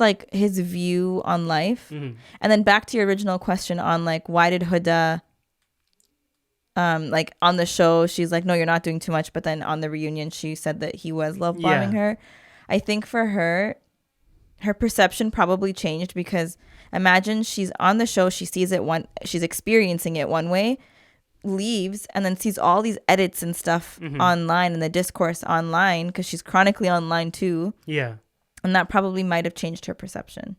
view on life. And then back to your original question on, like, why did Huda Like on the show, she's like, no, you're not doing too much. But then on the reunion, she said that he was love bombing her. I think for her, her perception probably changed because imagine she's on the show, she sees it she's experiencing it one way, leaves, and then sees all these edits and stuff online and the discourse online because she's chronically online too. Yeah. And that probably might have changed her perception.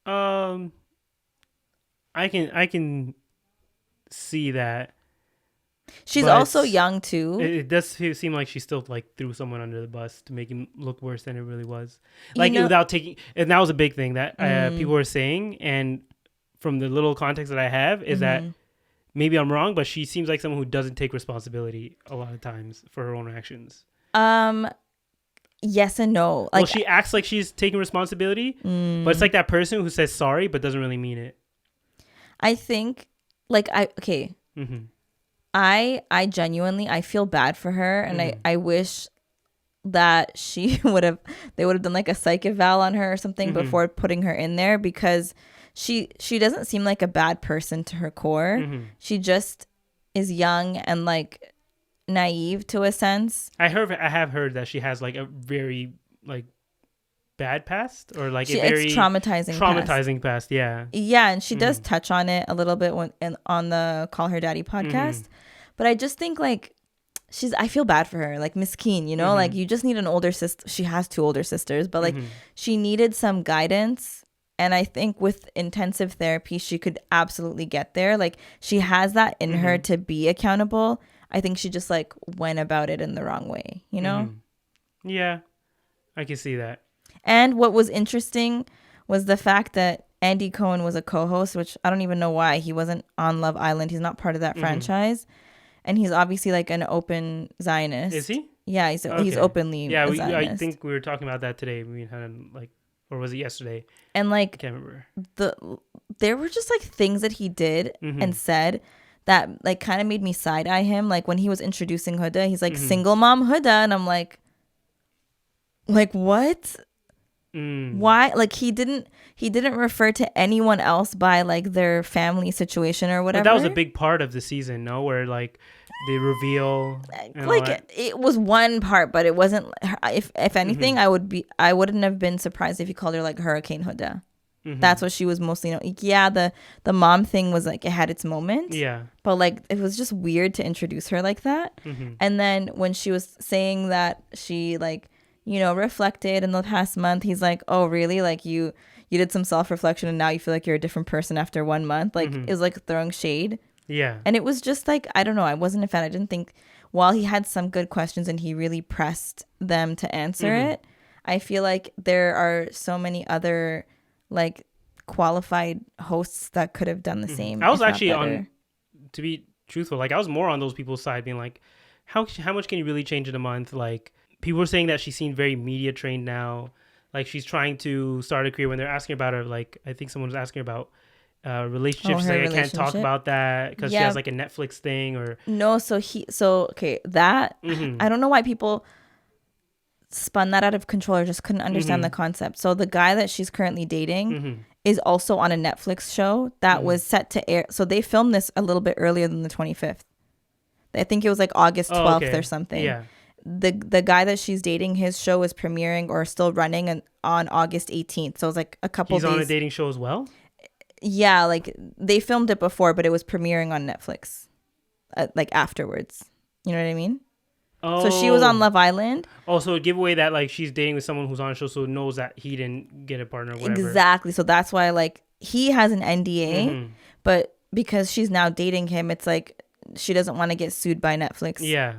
I can see that. She's also young too. It does seem like she still like threw someone under the bus to make him look worse than it really was. Like without taking, and that was a big thing that people were saying. And from the little context that I have is that maybe I'm wrong, but she seems like someone who doesn't take responsibility a lot of times for her own actions. Yes and no. Like, well, she acts like she's taking responsibility, but it's like that person who says sorry but doesn't really mean it. I think, I genuinely, I feel bad for her, and I wish that they would have done like a psych eval on her or something before putting her in there, because she doesn't seem like a bad person to her core. She just is young and like naive to a sense. I have heard that she has like a very like bad past, or like a very traumatizing past. Yeah, and she does touch on it a little bit on the Call Her Daddy podcast. But I just think like I feel bad for her, like Miss Keen, you know, like you just need an older sister. She has 2 older sisters, but like she needed some guidance. And I think with intensive therapy, she could absolutely get there. Like she has that in her to be accountable. I think she just like went about it in the wrong way, you know? Yeah, I can see that. And what was interesting was the fact that Andy Cohen was a co-host, which I don't even know why. He wasn't on Love Island. He's not part of that franchise. And he's obviously like an open Zionist. Is he? Yeah, he's openly a Zionist. I think we were talking about that today. We had like, or was it yesterday? And like, I can't remember. There were just like things that he did and said that like kind of made me side eye him. Like when he was introducing Huda, he's like single mom Huda, and I'm like what? Why? Like he didn't refer to anyone else by like their family situation or whatever. But that was a big part of the season, no? Where like the reveal, like it was one part, but it wasn't. If anything, I wouldn't have been surprised if you called her like Hurricane Huda. That's what she was mostly known. Yeah, the mom thing was like it had its moment. Yeah, but like it was just weird to introduce her like that. And then when she was saying that she like, you know, reflected in the past month, he's like, oh really? Like you did some self-reflection and now you feel like you're a different person after 1 month. Like it was like throwing shade. Yeah. And it was just like, I don't know, I wasn't a fan. I didn't think, while he had some good questions and he really pressed them to answer it, I feel like there are so many other like qualified hosts that could have done the same. I was actually on, to be truthful, like I was more on those people's side, being like, how much can you really change in a month? Like people were saying that she seemed very media trained now. Like she's trying to start a career. When they're asking about her, like I think someone was asking about relationships. Like I can't talk about that because she has like a Netflix thing or no. Okay, that I don't know why people spun that out of control or just couldn't understand the concept. So the guy that she's currently dating is also on a Netflix show that was set to air. So they filmed this a little bit earlier than the 25th. I think it was like August 12th or something. Yeah. The guy that she's dating, his show is premiering or still running on August 18th. So it was like a couple days. He's on a dating show as well? Yeah, like they filmed it before, but it was premiering on Netflix like afterwards. You know what I mean? Oh. So she was on Love Island. Oh, so it give away that like she's dating with someone who's on a show, so it knows that he didn't get a partner or whatever. Exactly. So that's why like he has an NDA, but because she's now dating him, it's like she doesn't want to get sued by Netflix. Yeah.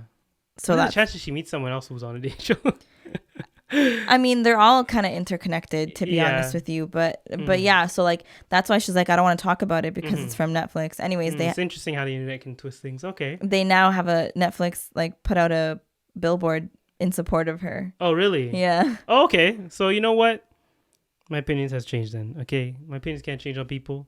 So that's the chance that she meets someone else who's on a dating show. I mean, they're all kind of interconnected, to be honest with you. But yeah, so like that's why she's like, I don't want to talk about it because it's from Netflix. Anyways, it's interesting how the internet can twist things. Okay. They now have a Netflix like put out a billboard in support of her. Oh, really? Yeah. Oh, okay. So you know what? My opinions has changed then. Okay, my opinions can't change on people.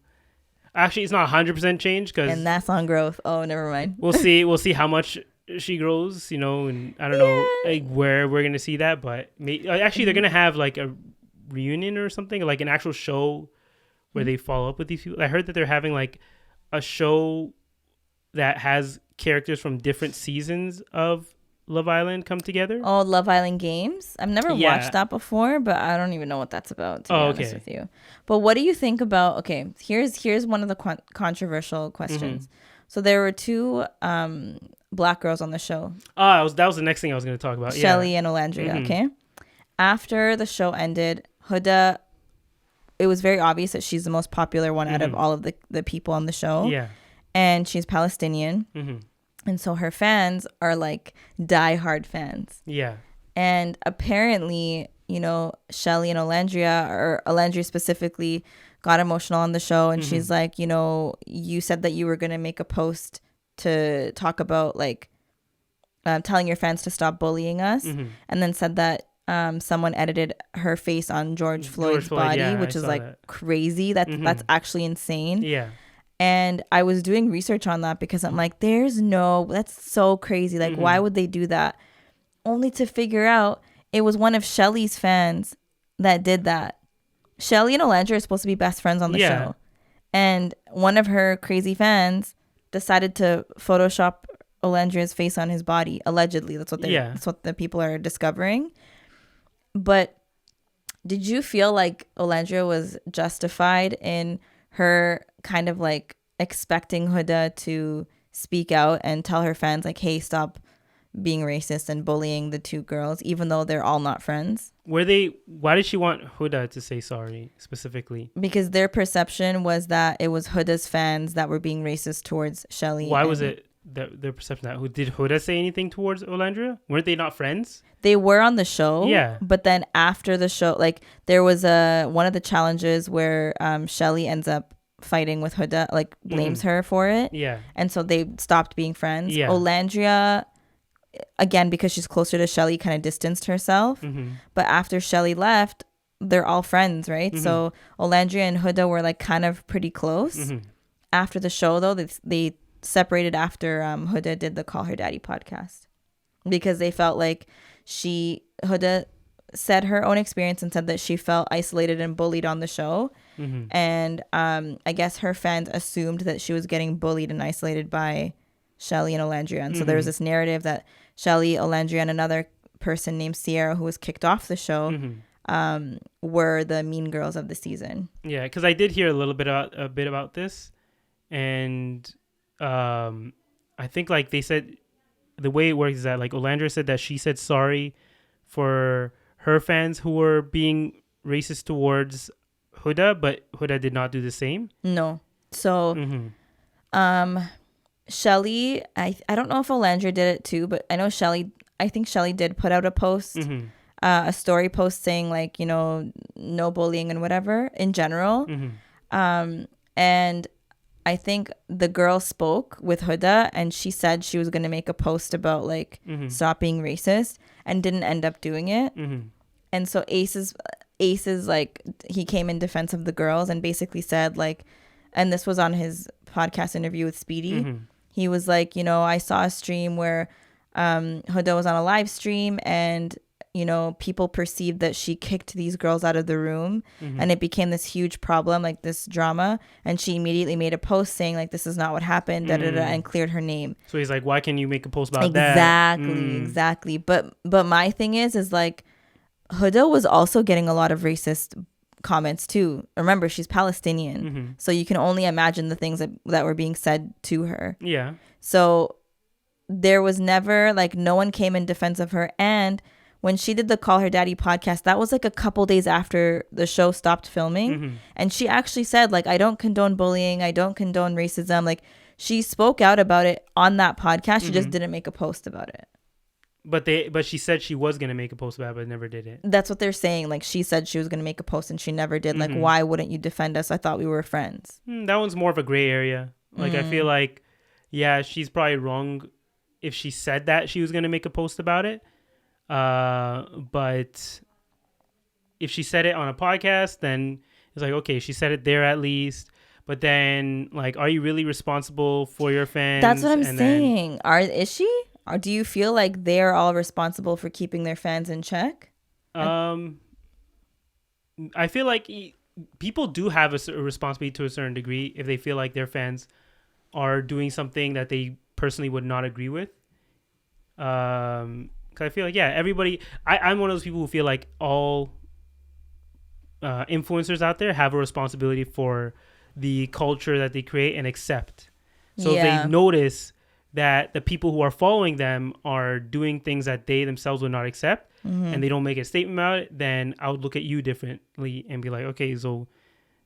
Actually, it's not 100% changed because. And that's on growth. Oh, never mind. We'll see. We'll see how much she grows, you know, and I don't know like where we're gonna see that, but actually they're gonna have like a reunion or something, like an actual show where they follow up with these people. I heard that they're having like a show that has characters from different seasons of Love Island come together. Oh, Love Island Games. I've never watched that before, but I don't even know what that's about, to be honest with you. But what do you think about? Okay, here's one of the controversial questions. So there were two black girls on the show. Oh, that was the next thing I was going to talk about. Shelly and Olandria. Okay. After the show ended, Huda, it was very obvious that she's the most popular one out of all of the people on the show. Yeah. And she's Palestinian. And so her fans are like diehard fans. Yeah. And apparently, you know, Shelly and Olandria, or Olandria specifically, got emotional on the show. And she's like, you know, you said that you were going to make a post to talk about like telling your fans to stop bullying us. And then said that someone edited her face on George Floyd's body, which is like crazy. That's actually insane. Yeah. And I was doing research on that because I'm like, that's so crazy. Like, why would they do that? Only to figure out it was one of Shelly's fans that did that. Shelly and Olandria are supposed to be best friends on the show. And one of her crazy fans decided to Photoshop Olandria's face on his body. Allegedly. That's what the people are discovering. But did you feel like Olandria was justified in her kind of like expecting Huda to speak out and tell her fans like, hey, stop being racist and bullying the two girls, even though they're all not friends? Why did she want Huda to say sorry specifically? Because their perception was that it was Huda's fans that were being racist towards Shelly. Why was it their perception that did Huda say anything towards Olandria? Weren't they not friends? They were on the show. Yeah. But then after the show, like there was one of the challenges where Shelly ends up fighting with Huda, like blames her for it. Yeah. And so they stopped being friends. Yeah. Olandria, again, because she's closer to Shelly, kind of distanced herself. But after Shelly left, they're all friends, right? So Olandria and Huda were like kind of pretty close. After the show, though, they separated after Huda did the Call Her Daddy podcast, because they felt like Huda said her own experience and said that she felt isolated and bullied on the show. And I guess her fans assumed that she was getting bullied and isolated by Shelly and Olandria. And so there was this narrative that Shelly, Olandria, and another person named Sierra, who was kicked off the show, were the mean girls of the season. Yeah, because I did hear a bit about this. And I think like they said the way it works is that like Olandria said that she said sorry for her fans who were being racist towards Huda, but Huda did not do the same. No. So Shelly, I don't know if Olandria did it too, but I think Shelly did put out a post, a story post saying like, you know, no bullying and whatever in general. And I think the girl spoke with Huda and she said she was going to make a post about like stop being racist, and didn't end up doing it. And so Ace is like, he came in defense of the girls and basically said like, and this was on his podcast interview with Speedy. He was like, you know, I saw a stream where Huda was on a live stream and, you know, people perceived that she kicked these girls out of the room and it became this huge problem, like this drama. And she immediately made a post saying like, this is not what happened, and cleared her name. So he's like, why can you make a post about that? Exactly. But my thing is like, Huda was also getting a lot of racist comments too. Remember, she's Palestinian. So you can only imagine the things that were being said to her. Yeah. So there was never like, no one came in defense of her. And when she did the Call Her Daddy podcast, that was like a couple days after the show stopped filming. And she actually said like, I don't condone bullying. I don't condone racism. Like, she spoke out about it on that podcast. She just didn't make a post about it. But she said she was going to make a post about it, but never did it. That's what they're saying. Like, she said she was going to make a post and she never did. Like, why wouldn't you defend us? I thought we were friends. That one's more of a gray area. Like, I feel like, yeah, she's probably wrong if she said that she was going to make a post about it. But if she said it on a podcast, then it's like, okay, she said it there at least. But then, like, are you really responsible for your fans? That's what I'm saying. Is she? Or do you feel like they're all responsible for keeping their fans in check? I feel like people do have a responsibility to a certain degree if they feel like their fans are doing something that they personally would not agree with. Because I feel like, yeah, everybody, I'm one of those people who feel like all influencers out there have a responsibility for the culture that they create and accept. So if they notice that the people who are following them are doing things that they themselves would not accept, and they don't make a statement about it, then I would look at you differently and be like, okay, so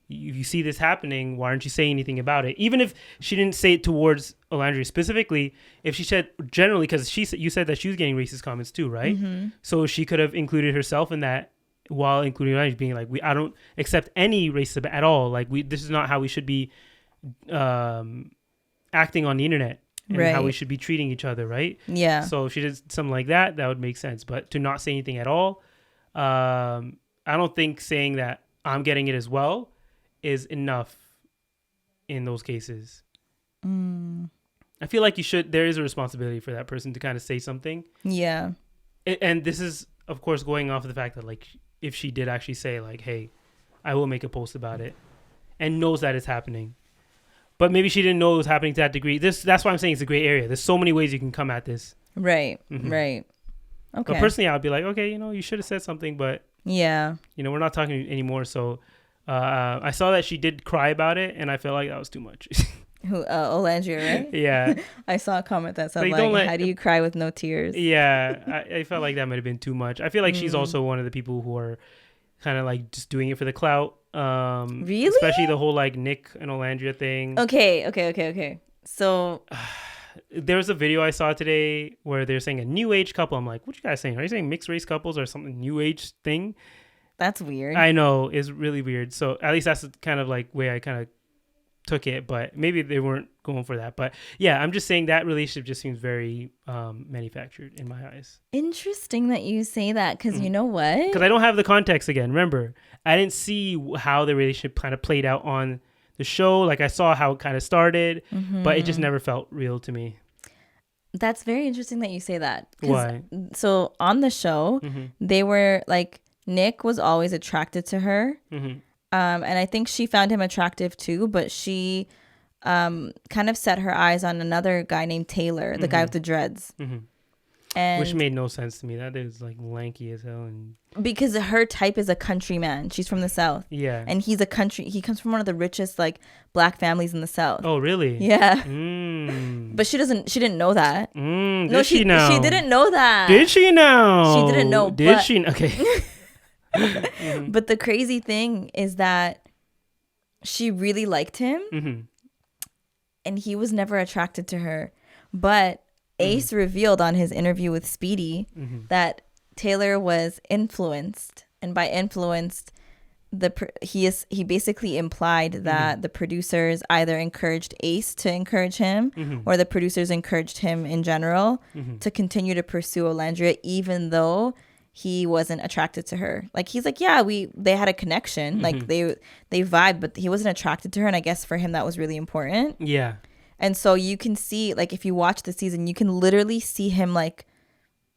if you see this happening, why aren't you saying anything about it? Even if she didn't say it towards Allandria specifically, if she said generally, because you said that she was getting racist comments too, right? So she could have included herself in that, while including Allandria, being like, I don't accept any racism at all. Like, this is not how we should be acting on the internet. And how we should be treating each other, right? Yeah. So if she did something like that, that would make sense. But to not say anything at all, I don't think saying that I'm getting it as well is enough in those cases. I feel like there is a responsibility for that person to kind of say something. Yeah. And this is, of course, going off of the fact that, like, if she did actually say, like, hey, I will make a post about it, and knows that it's happening. But maybe she didn't know it was happening to that degree. That's why I'm saying it's a gray area. There's so many ways you can come at this. Right. Right. Okay. But personally, I would be like, okay, you should have said something, but yeah, we're not talking anymore. So I saw that she did cry about it, and I felt like that was too much. Who? Allandria, right? Yeah. I saw a comment that said, like, how do you cry with no tears? Yeah. I felt like that might have been too much. I feel like she's also one of the people who are kind of like just doing it for the clout. Really? Especially the whole like Nick and Allandria thing. Okay. So there's a video I saw today where they're saying a new age couple. I'm like, what you guys saying? Are you saying mixed race couples or something new age thing? That's weird. I know, it's really weird. So at least that's the kind of like way I kind of took it, but maybe they weren't going for that. But yeah, I'm just saying that relationship just seems very manufactured in my eyes. Interesting that you say that, because you know what? Because I don't have the context again. Remember, I didn't see how the relationship kind of played out on the show. Like, I saw how it kind of started, but it just never felt real to me. That's very interesting that you say that. Why? So on the show, they were like, Nick was always attracted to her. And I think she found him attractive too, but she kind of set her eyes on another guy named Taylor, the guy with the dreads. And which made no sense to me. That is like lanky as hell. And because her type is a country man. She's from the South. Yeah. And he comes from one of the richest like black families in the South. Oh, really? Yeah. But she didn't know that. Did she know? She didn't know that. Did she know? She didn't know. Did she? Okay. But the crazy thing is that she really liked him, and he was never attracted to her. But Ace revealed on his interview with Speedy that Taylor was influenced, and by influenced, he basically implied that the producers either encouraged Ace to encourage him, or the producers encouraged him in general to continue to pursue Allandria, even though he wasn't attracted to her. Like, he's like, yeah, they had a connection, like they vibed, but he wasn't attracted to her, and I guess for him that was really important. Yeah. And so you can see, like, if you watch the season, you can literally see him like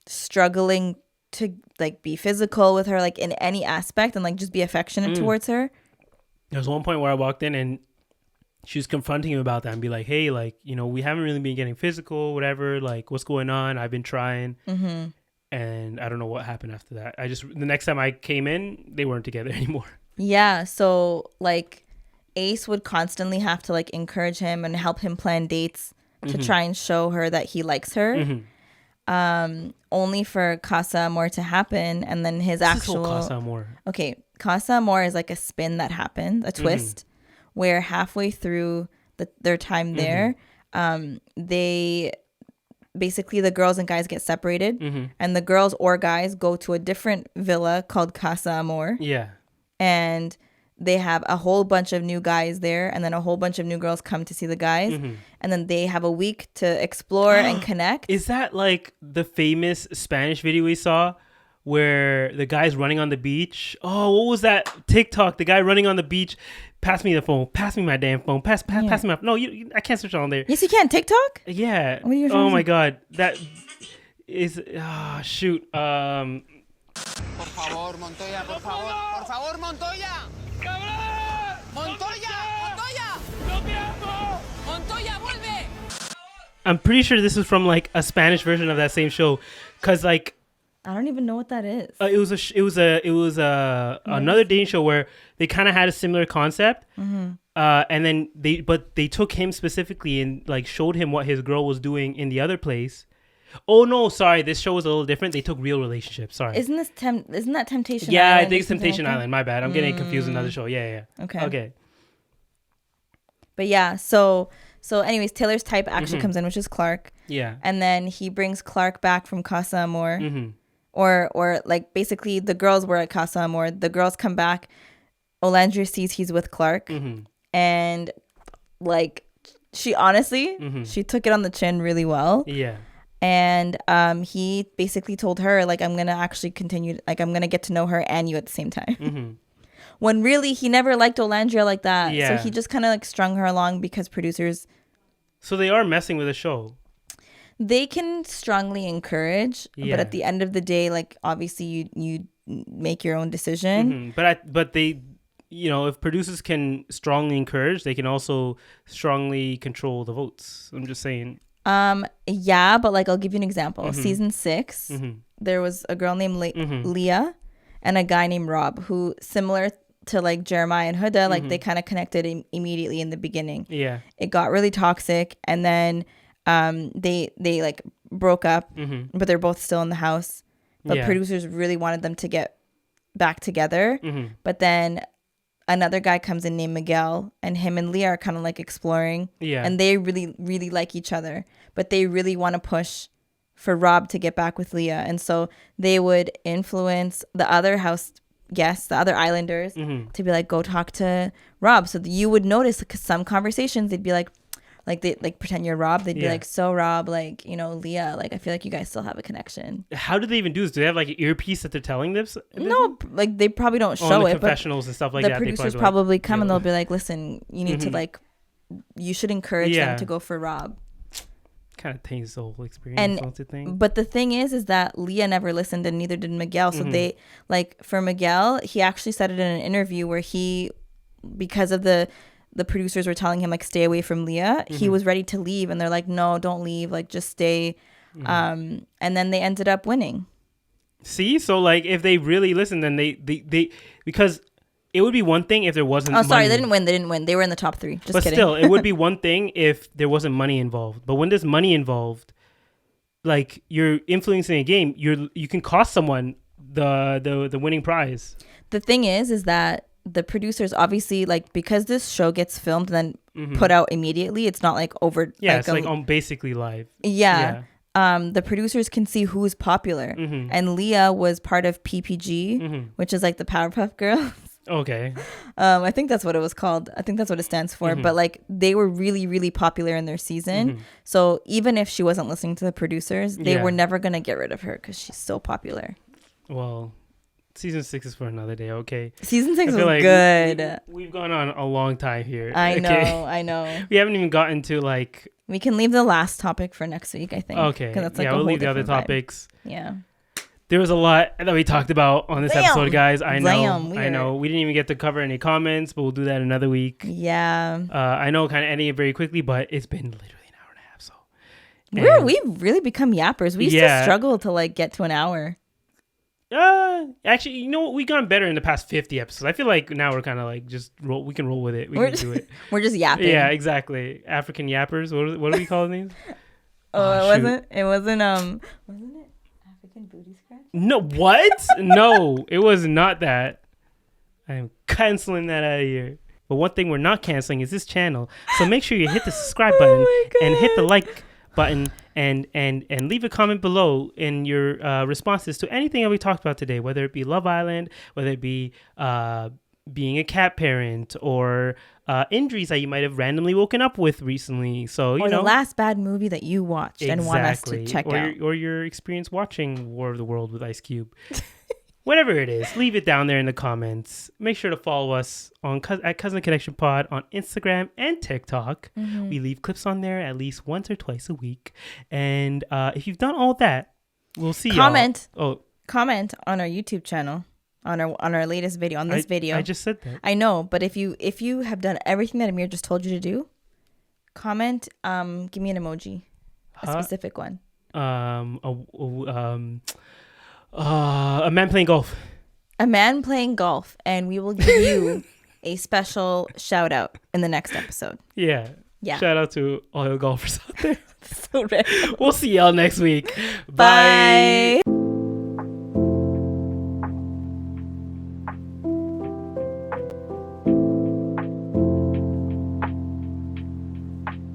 struggling to like be physical with her, like in any aspect, and like just be affectionate towards her. There was one point where I walked in and she was confronting him about that and be like, hey, like, we haven't really been getting physical, whatever, like, what's going on? I've been trying. And I don't know what happened after that. The next time I came in, they weren't together anymore. Yeah. So like Ace would constantly have to like encourage him and help him plan dates to try and show her that he likes her. Only for Casa Amor to happen. And then his actual Casa Amor. Okay. Casa Amor is like a spin that happened, a twist, where halfway through their time there, basically the girls and guys get separated, and the girls or guys go to a different villa called Casa Amor. Yeah. And they have a whole bunch of new guys there, and then a whole bunch of new girls come to see the guys, and then they have a week to explore and connect. Is that like the famous Spanish video we saw where the guy's running on the beach? Oh, what was that TikTok? The guy running on the beach. Pass me the phone. Pass me my damn phone. Pass me my... No, I can't search on there. Yes, you can. TikTok? Yeah. Oh, my God. That is... shoot. Por favor, Montoya, por favor. Por favor, Montoya. ¡Cabrón! Montoya, Montoya. ¡No te amo! Montoya, vuelve. I'm pretty sure this is from like a Spanish version of that same show, because like I don't even know what that is. It was another dating show where they kind of had a similar concept, and then they took him specifically and like showed him what his girl was doing in the other place. Oh no, sorry, this show was a little different. They took real relationships. Sorry, isn't that Temptation? Yeah, Island? I think it's Temptation Island. My bad. I'm getting confused with another show. Yeah. Okay. But yeah, so anyways, Taylor's type actually comes in, which is Clark. Yeah. And then he brings Clark back from Casa Amor. Or like basically the girls were at Casa Amor. The girls come back. Olandria sees he's with Clark. And like she honestly, she took it on the chin really well. Yeah. And he basically told her like, I'm going to actually continue. Like I'm going to get to know her and you at the same time. When really he never liked Olandria like that. Yeah. So he just kind of like strung her along because producers. So they are messing with the show. They can strongly encourage, but at the end of the day, like obviously you make your own decision. But they, you know, if producers can strongly encourage, they can also strongly control the votes. I'm just saying. Yeah, but like I'll give you an example. Season 6, there was a girl named Leah and a guy named Rob who, similar to like Jeremiah and Huda, like they kind of connected immediately in the beginning. Yeah, it got really toxic, and then they like broke up, but they're both still in the house. But producers really wanted them to get back together. But then another guy comes in named Miguel, and him and Leah are kind of like exploring. Yeah, and they really, really like each other, but they really want to push for Rob to get back with Leah, and so they would influence the other house guests, the other islanders, to be like, go talk to Rob. So you would notice, because some conversations they'd be like they like pretend you're Rob. They'd be like, so Rob, like, you know, Leah, like I feel like you guys still have a connection. How do they even do this? Do they have like an earpiece that they're telling this? No, like they probably don't show it. Confessionals and stuff like that. The producers probably come and they'll be like, listen, you need to like, you should encourage them to go for Rob. Kind of taints the whole experience, don't you think? But the thing is that Leah never listened and neither did Miguel. So they, like, for Miguel, he actually said it in an interview where he, because of the producers were telling him like stay away from Leah, he was ready to leave, and they're like, no, don't leave, like just stay. And then they ended up winning. See, so like if they really listened, then they because it would be one thing if there wasn't money. They didn't win. They were in the top 3. But kidding. Still, it would be one thing if there wasn't money involved. But when there's money involved, like you're influencing a game, you can cost someone the winning prize. The thing is that the producers obviously, like, because this show gets filmed and then put out immediately, it's not like over. Yeah, it's like on basically live. Yeah. The producers can see who's popular, and Leah was part of PPG, which is like the Powerpuff Girls. Okay. I think that's what it was called. I think that's what it stands for. But like they were really, really popular in their season. So even if she wasn't listening to the producers, they were never gonna get rid of her because she's so popular. Well, season 6 is for another day. Okay. Season 6 was like good. We've gone on a long time here. I know. We haven't even gotten to like. We can leave the last topic for next week, I think. Okay. That's like we'll leave the other topics. Yeah. There was a lot that we talked about on this episode, guys. I know. We didn't even get to cover any comments, but we'll do that another week. Yeah. I know, kind of ending it very quickly, but it's been literally an hour and a half. So we've really become yappers. We used to struggle to like get to an hour. Actually, you know what? We've gone better in the past 50 episodes. I feel like now we're kind of like just roll. We can roll with it. We can do it. We're just yapping. Yeah, exactly. African yappers. What do we call these? It wasn't it? Booty scratch? No, what? No, it was not that. I am canceling that out of here. But one thing we're not canceling is this channel. So make sure you hit the subscribe button and hit the like button and leave a comment below in your responses to anything that we talked about today, whether it be Love Island, whether it be being a cat parent, or injuries that you might have randomly woken up with recently. So the last bad movie that you watched and want us to check out, or your experience watching War of the World with Ice Cube. Whatever it is, leave it down there in the comments. Make sure to follow us at Cousin Connection Pod on Instagram and TikTok. We leave clips on there at least once or twice a week. And if you've done all that, we'll see you. Comment on our YouTube channel. On our latest video, on this video. I just said that. I know, but if you have done everything that Amir just told you to do, comment, give me an emoji. A specific one. A man playing golf. A man playing golf, and we will give you a special shout out in the next episode. Yeah. Shout out to all your golfers out there. So random. We'll see y'all next week. Bye.